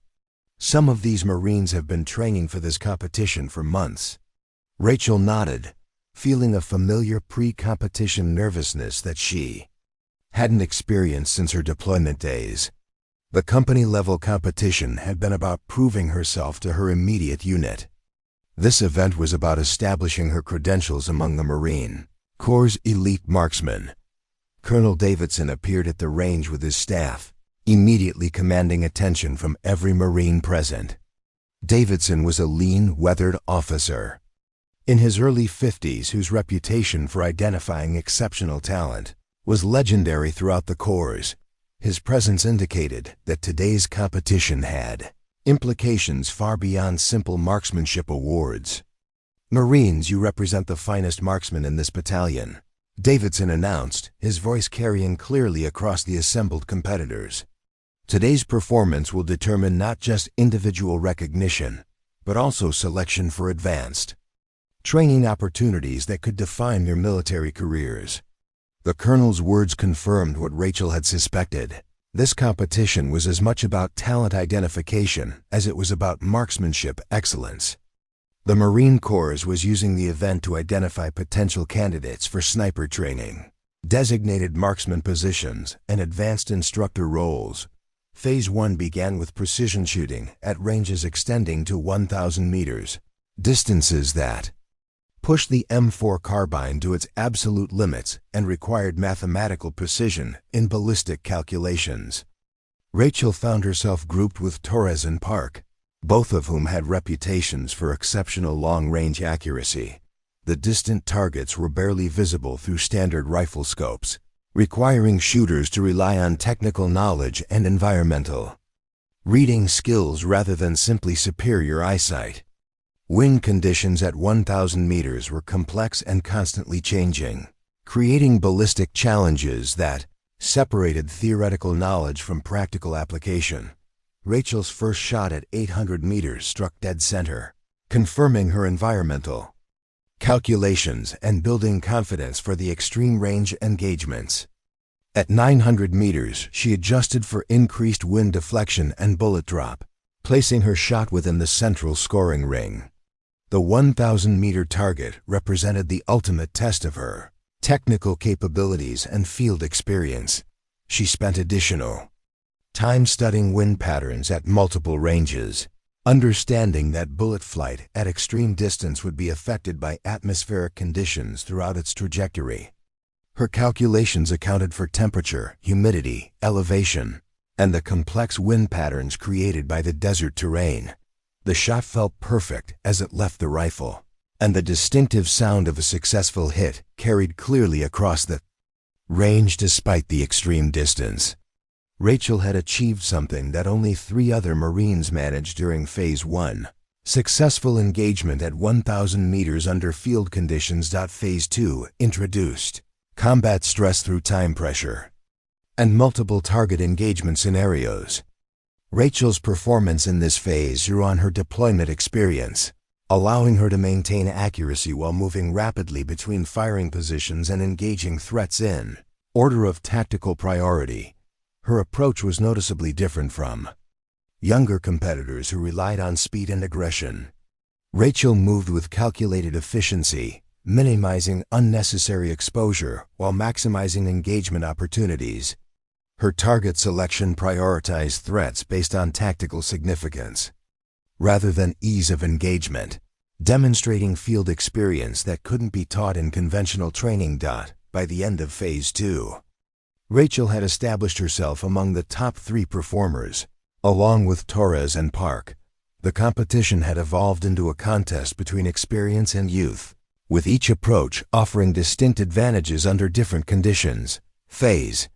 "Some of these Marines have been training for this competition for months." Rachel nodded, feeling a familiar pre-competition nervousness that she hadn't experienced since her deployment days. The company-level competition had been about proving herself to her immediate unit. This event was about establishing her credentials among the Marine Corps' elite marksmen. Colonel Davidson appeared at the range with his staff, immediately commanding attention from every Marine present. Davidson was a lean, weathered officer in his early 50s whose reputation for identifying exceptional talent was legendary throughout the Corps. His presence indicated that today's competition had implications far beyond simple marksmanship awards. "Marines, you represent the finest marksmen in this battalion," Davidson announced, his voice carrying clearly across the assembled competitors. "Today's performance will determine not just individual recognition, but also selection for advanced training opportunities that could define your military careers." The colonel's words confirmed what Rachel had suspected. This competition was as much about talent identification as it was about marksmanship excellence. The Marine Corps was using the event to identify potential candidates for sniper training, designated marksman positions, and advanced instructor roles. Phase 1 began with precision shooting at ranges extending to 1,000 meters, distances that pushed the M4 carbine to its absolute limits and required mathematical precision in ballistic calculations. Rachel found herself grouped with Torres and Park, both of whom had reputations for exceptional long-range accuracy. The distant targets were barely visible through standard rifle scopes, requiring shooters to rely on technical knowledge and environmental reading skills rather than simply superior eyesight. Wind conditions at 1,000 meters were complex and constantly changing, creating ballistic challenges that separated theoretical knowledge from practical application. Rachel's first shot at 800 meters struck dead center, confirming her environmental calculations and building confidence for the extreme range engagements. At 900 meters, she adjusted for increased wind deflection and bullet drop, placing her shot within the central scoring ring. The 1,000-meter target represented the ultimate test of her technical capabilities and field experience. She spent additional time studying wind patterns at multiple ranges, understanding that bullet flight at extreme distance would be affected by atmospheric conditions throughout its trajectory. Her calculations accounted for temperature, humidity, elevation, and the complex wind patterns created by the desert terrain. The shot felt perfect as it left the rifle, and the distinctive sound of a successful hit carried clearly across the range despite the extreme distance. Rachel had achieved something that only 3 other Marines managed during Phase 1. Successful engagement at 1,000 meters under field conditions. Phase 2 introduced combat stress through time pressure and multiple target engagement scenarios. Rachel's performance in this phase drew on her deployment experience, allowing her to maintain accuracy while moving rapidly between firing positions and engaging threats in order of tactical priority. Her approach was noticeably different from younger competitors who relied on speed and aggression. Rachel moved with calculated efficiency, minimizing unnecessary exposure while maximizing engagement opportunities. Her target selection prioritized threats based on tactical significance rather than ease of engagement, demonstrating field experience that couldn't be taught in conventional training. By the end of Phase 2, Rachel had established herself among the top 3 performers. Along with Torres and Park, the competition had evolved into a contest between experience and youth, with each approach offering distinct advantages under different conditions. Phase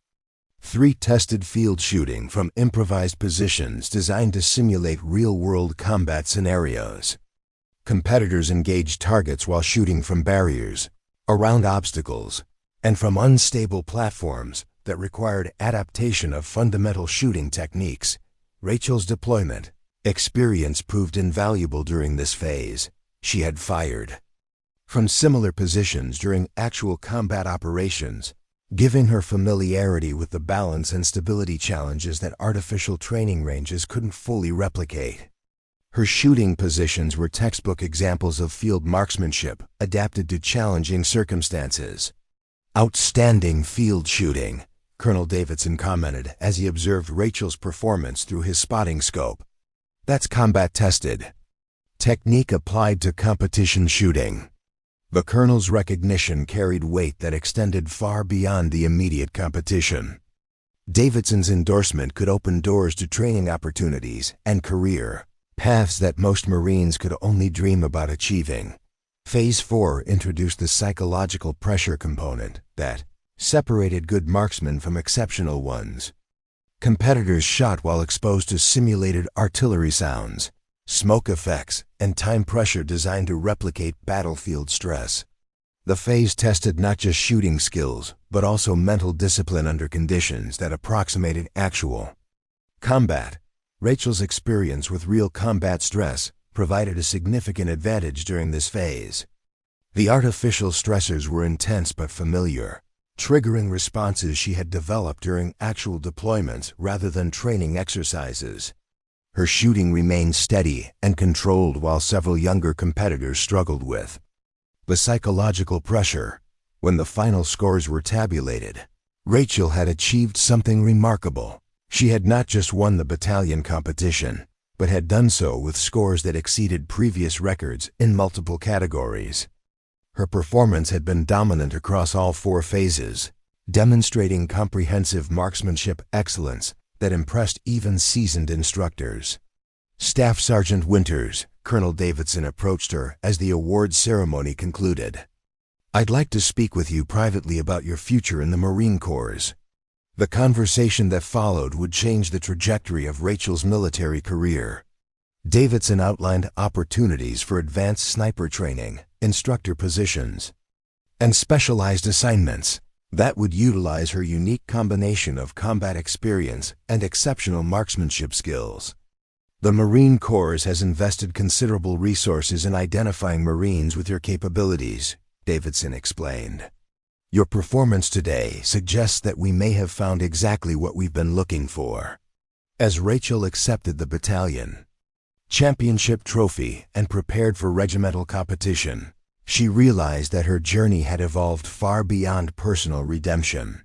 3 tested field shooting from improvised positions designed to simulate real-world combat scenarios. Competitors engaged targets while shooting from barriers, around obstacles, and from unstable platforms that required adaptation of fundamental shooting techniques. Rachel's deployment experience proved invaluable during this phase. She had fired from similar positions during actual combat operations, giving her familiarity with the balance and stability challenges that artificial training ranges couldn't fully replicate. Her shooting positions were textbook examples of field marksmanship adapted to challenging circumstances. Outstanding field shooting, Colonel Davidson commented as he observed Rachel's performance through his spotting scope. That's combat tested technique applied to competition shooting. The colonel's recognition carried weight that extended far beyond the immediate competition. Davidson's endorsement could open doors to training opportunities and career paths that most Marines could only dream about achieving. Phase 4 introduced the psychological pressure component that separated good marksmen from exceptional ones. Competitors shot while exposed to simulated artillery sounds, smoke effects, and time pressure designed to replicate battlefield stress. The phase tested not just shooting skills, but also mental discipline under conditions that approximated actual combat. Rachel's experience with real combat stress provided a significant advantage during this phase. The artificial stressors were intense but familiar, triggering responses she had developed during actual deployments rather than training exercises. Her shooting remained steady and controlled while several younger competitors struggled with the psychological pressure. When the final scores were tabulated, Rachel had achieved something remarkable. She had not just won the battalion competition, but had done so with scores that exceeded previous records in multiple categories. Her performance had been dominant across all 4 phases, demonstrating comprehensive marksmanship excellence that impressed even seasoned instructors. Staff Sergeant Winters, Colonel Davidson approached her as the awards ceremony concluded. "I'd like to speak with you privately about your future in the Marine Corps." The conversation that followed would change the trajectory of Rachel's military career. Davidson outlined opportunities for advanced sniper training, instructor positions, and specialized assignments that would utilize her unique combination of combat experience and exceptional marksmanship skills. The Marine Corps has invested considerable resources in identifying Marines with your capabilities, Davidson explained. Your performance today suggests that we may have found exactly what we've been looking for. As Rachel accepted the battalion championship trophy and prepared for regimental competition, she realized that her journey had evolved far beyond personal redemption.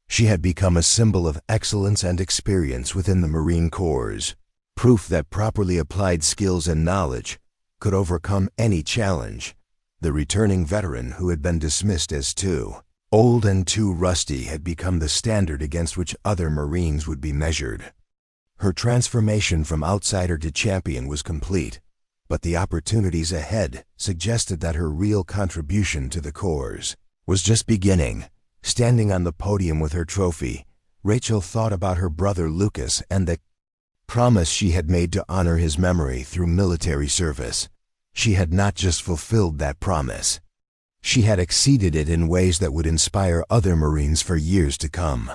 She had become a symbol of excellence and experience within the Marine Corps, proof that properly applied skills and knowledge could overcome any challenge. The returning veteran who had been dismissed as too Old and too rusty had become the standard against which other Marines would be measured. Her transformation from outsider to champion was complete, but the opportunities ahead suggested that her real contribution to the Corps was just beginning. Standing on the podium with her trophy, Rachel thought about her brother Lucas and the promise she had made to honor his memory through military service. She had not just fulfilled that promise. She had exceeded it in ways that would inspire other Marines for years to come.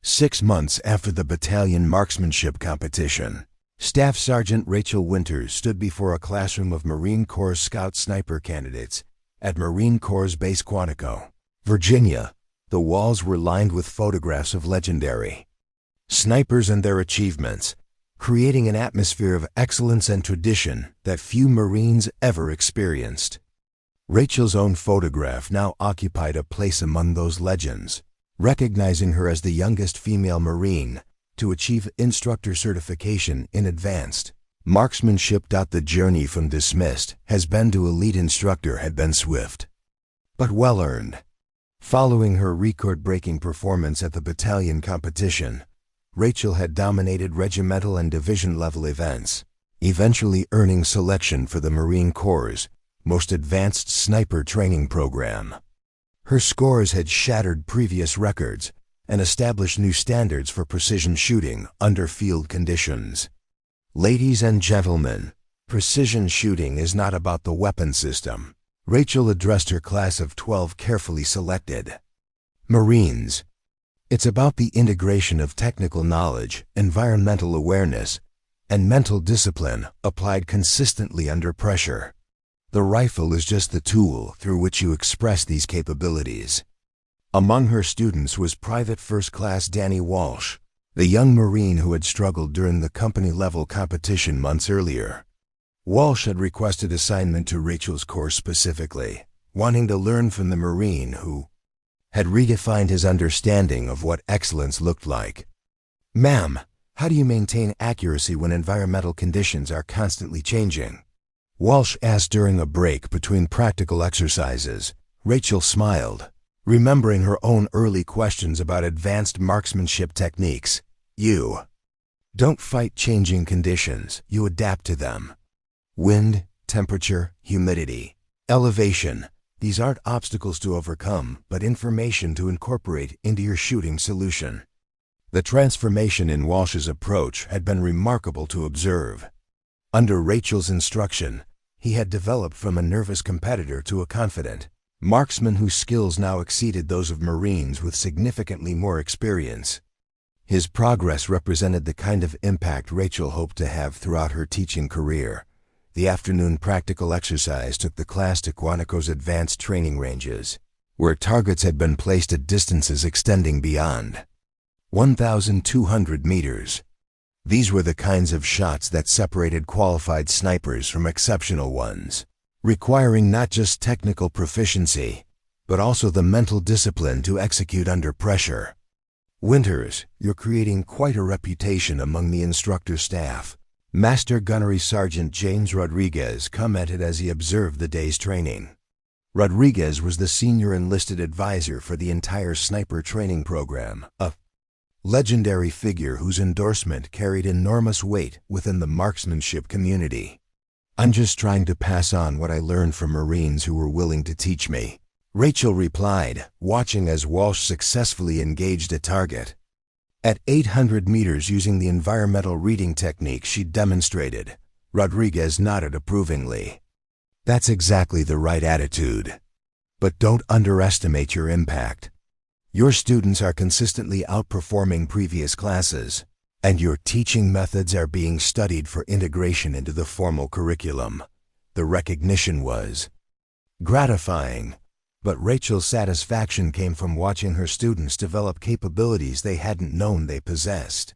6 months after the battalion marksmanship competition, Staff Sergeant Rachel Winters stood before a classroom of Marine Corps Scout sniper candidates at Marine Corps Base Quantico, Virginia. The walls were lined with photographs of legendary snipers and their achievements, creating an atmosphere of excellence and tradition that few Marines ever experienced. Rachel's own photograph now occupied a place among those legends, recognizing her as the youngest female Marine to achieve instructor certification in advanced marksmanship. The journey from dismissed has been to elite instructor had been swift, but well-earned. Following her record-breaking performance at the battalion competition, Rachel had dominated regimental and division-level events, eventually earning selection for the Marine Corps' most advanced sniper training program. Her scores had shattered previous records and established new standards for precision shooting under field conditions. Ladies and gentlemen, precision shooting is not about the weapon system. Rachel addressed her class of 12 carefully selected Marines. It's about the integration of technical knowledge, environmental awareness, and mental discipline applied consistently under pressure. The rifle is just the tool through which you express these capabilities. Among her students was Private First Class Danny Walsh, the young Marine who had struggled during the company-level competition months earlier. Walsh had requested assignment to Rachel's course specifically, wanting to learn from the Marine who had redefined his understanding of what excellence looked like. "Ma'am, how do you maintain accuracy when environmental conditions are constantly changing?" Walsh asked during a break between practical exercises. Rachel smiled, remembering her own early questions about advanced marksmanship techniques. "You don't fight changing conditions, you adapt to them. Wind, temperature, humidity, elevation, these aren't obstacles to overcome, but information to incorporate into your shooting solution." The transformation in Walsh's approach had been remarkable to observe. Under Rachel's instruction, he had developed from a nervous competitor to a confident marksman whose skills now exceeded those of Marines with significantly more experience. His progress represented the kind of impact Rachel hoped to have throughout her teaching career. The afternoon practical exercise took the class to Quantico's advanced training ranges, where targets had been placed at distances extending beyond 1,200 meters. These were the kinds of shots that separated qualified snipers from exceptional ones, requiring not just technical proficiency, but also the mental discipline to execute under pressure. "Winters, you're creating quite a reputation among the instructor staff," Master Gunnery Sergeant James Rodriguez commented as he observed the day's training. Rodriguez was the senior enlisted advisor for the entire sniper training program, a legendary figure whose endorsement carried enormous weight within the marksmanship community. "I'm just trying to pass on what I learned from Marines who were willing to teach me," Rachel replied, watching as Walsh successfully engaged a target. At 800 meters using the environmental reading technique she demonstrated, Rodriguez nodded approvingly. "That's exactly the right attitude. But don't underestimate your impact. Your students are consistently outperforming previous classes, and your teaching methods are being studied for integration into the formal curriculum." The recognition was gratifying, but Rachel's satisfaction came from watching her students develop capabilities they hadn't known they possessed.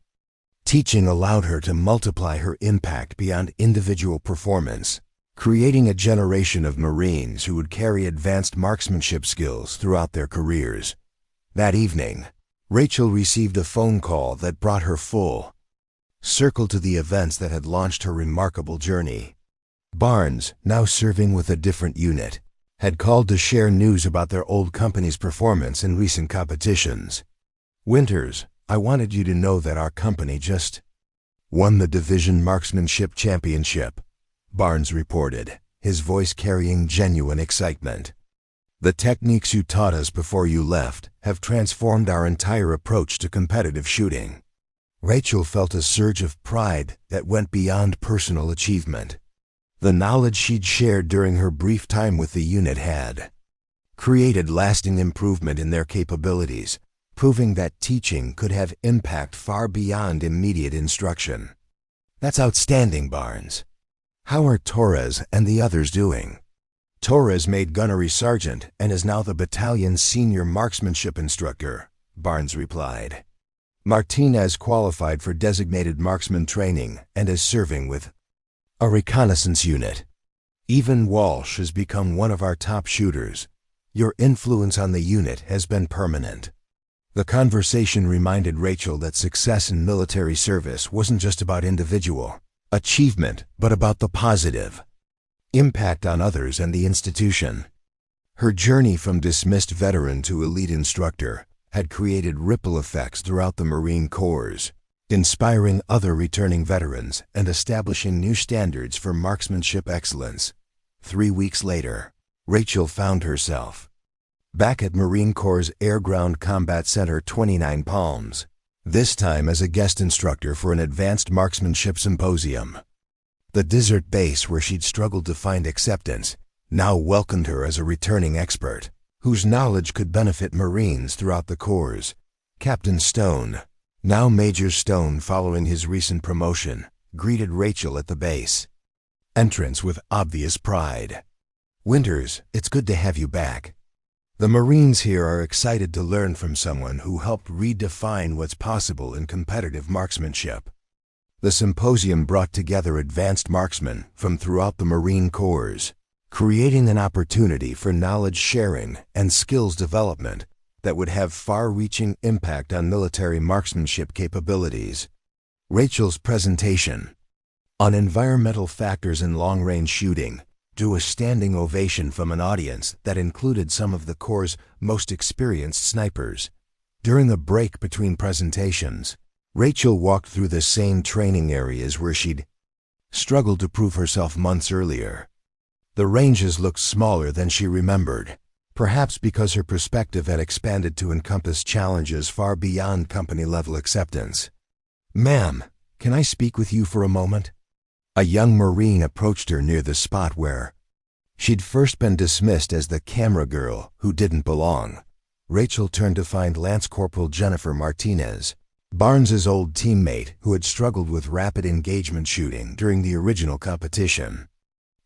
Teaching allowed her to multiply her impact beyond individual performance, creating a generation of Marines who would carry advanced marksmanship skills throughout their careers. That evening, Rachel received a phone call that brought her full circle to the events that had launched her remarkable journey. Barnes, now serving with a different unit, had called to share news about their old company's performance in recent competitions. "Winters, I wanted you to know that our company just won the Division Marksmanship Championship," Barnes reported, his voice carrying genuine excitement. "The techniques you taught us before you left have transformed our entire approach to competitive shooting." Rachel felt a surge of pride that went beyond personal achievement. The knowledge she'd shared during her brief time with the unit had created lasting improvement in their capabilities, proving that teaching could have impact far beyond immediate instruction. "That's outstanding, Barnes. How are Torres and the others doing?" "Torres made gunnery sergeant and is now the battalion's senior marksmanship instructor," Barnes replied. "Martinez qualified for designated marksman training and is serving with a reconnaissance unit. Even Walsh has become one of our top shooters. Your influence on the unit has been permanent." The conversation reminded Rachel that success in military service wasn't just about individual achievement, but about the positive impact on others and the institution. Her journey from dismissed veteran to elite instructor had created ripple effects throughout the Marine Corps, inspiring other returning veterans and establishing new standards for marksmanship excellence. 3 weeks later, Rachel found herself back at Marine Corps Air Ground Combat Center 29 Palms, this time as a guest instructor for an advanced marksmanship symposium. The desert base where she'd struggled to find acceptance now welcomed her as a returning expert, whose knowledge could benefit Marines throughout the Corps. Captain Stone, now Major Stone following his recent promotion, greeted Rachel at the base entrance with obvious pride. "Winters, it's good to have you back. The Marines here are excited to learn from someone who helped redefine what's possible in competitive marksmanship." The symposium brought together advanced marksmen from throughout the Marine Corps, creating an opportunity for knowledge sharing and skills development that would have far-reaching impact on military marksmanship capabilities. Rachel's presentation on environmental factors in long-range shooting drew a standing ovation from an audience that included some of the Corps' most experienced snipers. During a break between presentations, Rachel walked through the same training areas where she'd struggled to prove herself months earlier. The ranges looked smaller than she remembered, perhaps because her perspective had expanded to encompass challenges far beyond company-level acceptance. "Ma'am, can I speak with you for a moment?" A young Marine approached her near the spot where she'd first been dismissed as the camera girl who didn't belong. Rachel turned to find Lance Corporal Jennifer Martinez, Barnes's old teammate who had struggled with rapid engagement shooting during the original competition.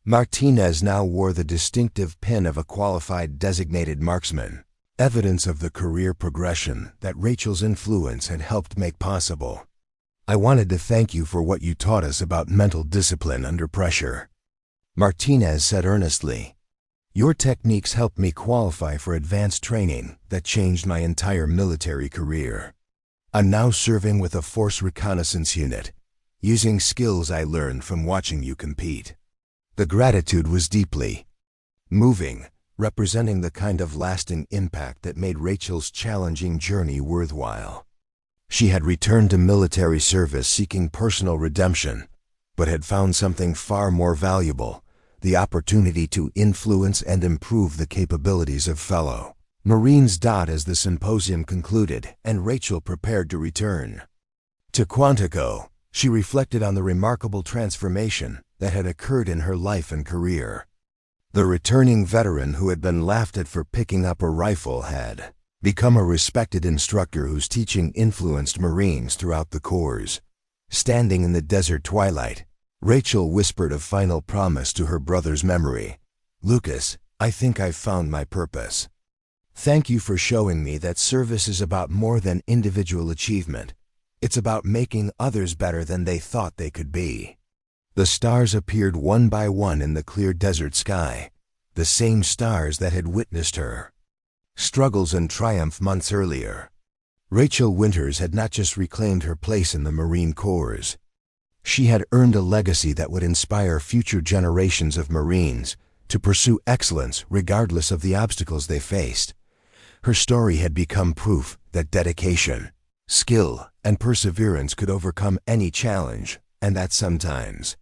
Martinez now wore the distinctive pin of a qualified designated marksman, evidence of the career progression that Rachel's influence had helped make possible. "I wanted to thank you for what you taught us about mental discipline under pressure," Martinez said earnestly. "Your techniques helped me qualify for advanced training that changed my entire military career. I'm now serving with a force reconnaissance unit, using skills I learned from watching you compete." The gratitude was deeply moving, representing the kind of lasting impact that made Rachel's challenging journey worthwhile. She had returned to military service seeking personal redemption, but had found something far more valuable: the opportunity to influence and improve the capabilities of fellow Marines. As the symposium concluded and Rachel prepared to return to Quantico, she reflected on the remarkable transformation that had occurred in her life and career. The returning veteran who had been laughed at for picking up a rifle had become a respected instructor whose teaching influenced Marines throughout the Corps. Standing in the desert twilight, Rachel whispered a final promise to her brother's memory. "Lucas, I think I've found my purpose. Thank you for showing me that service is about more than individual achievement. It's about making others better than they thought they could be." The stars appeared one by one in the clear desert sky, the same stars that had witnessed her struggles and triumph months earlier. Rachel Winters had not just reclaimed her place in the Marine Corps. She had earned a legacy that would inspire future generations of Marines to pursue excellence regardless of the obstacles they faced. Her story had become proof that dedication, skill, and perseverance could overcome any challenge, and that sometimes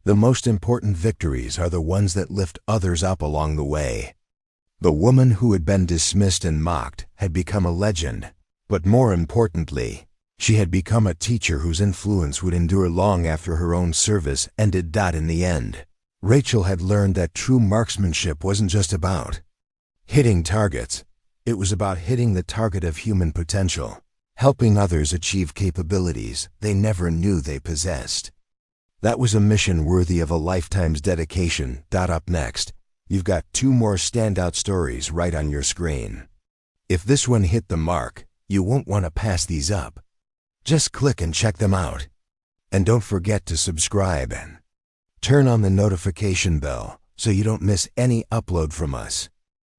the most important victories are the ones that lift others up along the way. The woman who had been dismissed and mocked had become a legend, but more importantly, she had become a teacher whose influence would endure long after her own service ended. In the end, Rachel had learned that true marksmanship wasn't just about hitting targets. It was about hitting the target of human potential, helping others achieve capabilities they never knew they possessed. That was a mission worthy of a lifetime's dedication. Up next, you've got 2 more standout stories right on your screen. If this one hit the mark, you won't want to pass these up. Just click and check them out. And don't forget to subscribe and turn on the notification bell so you don't miss any upload from us.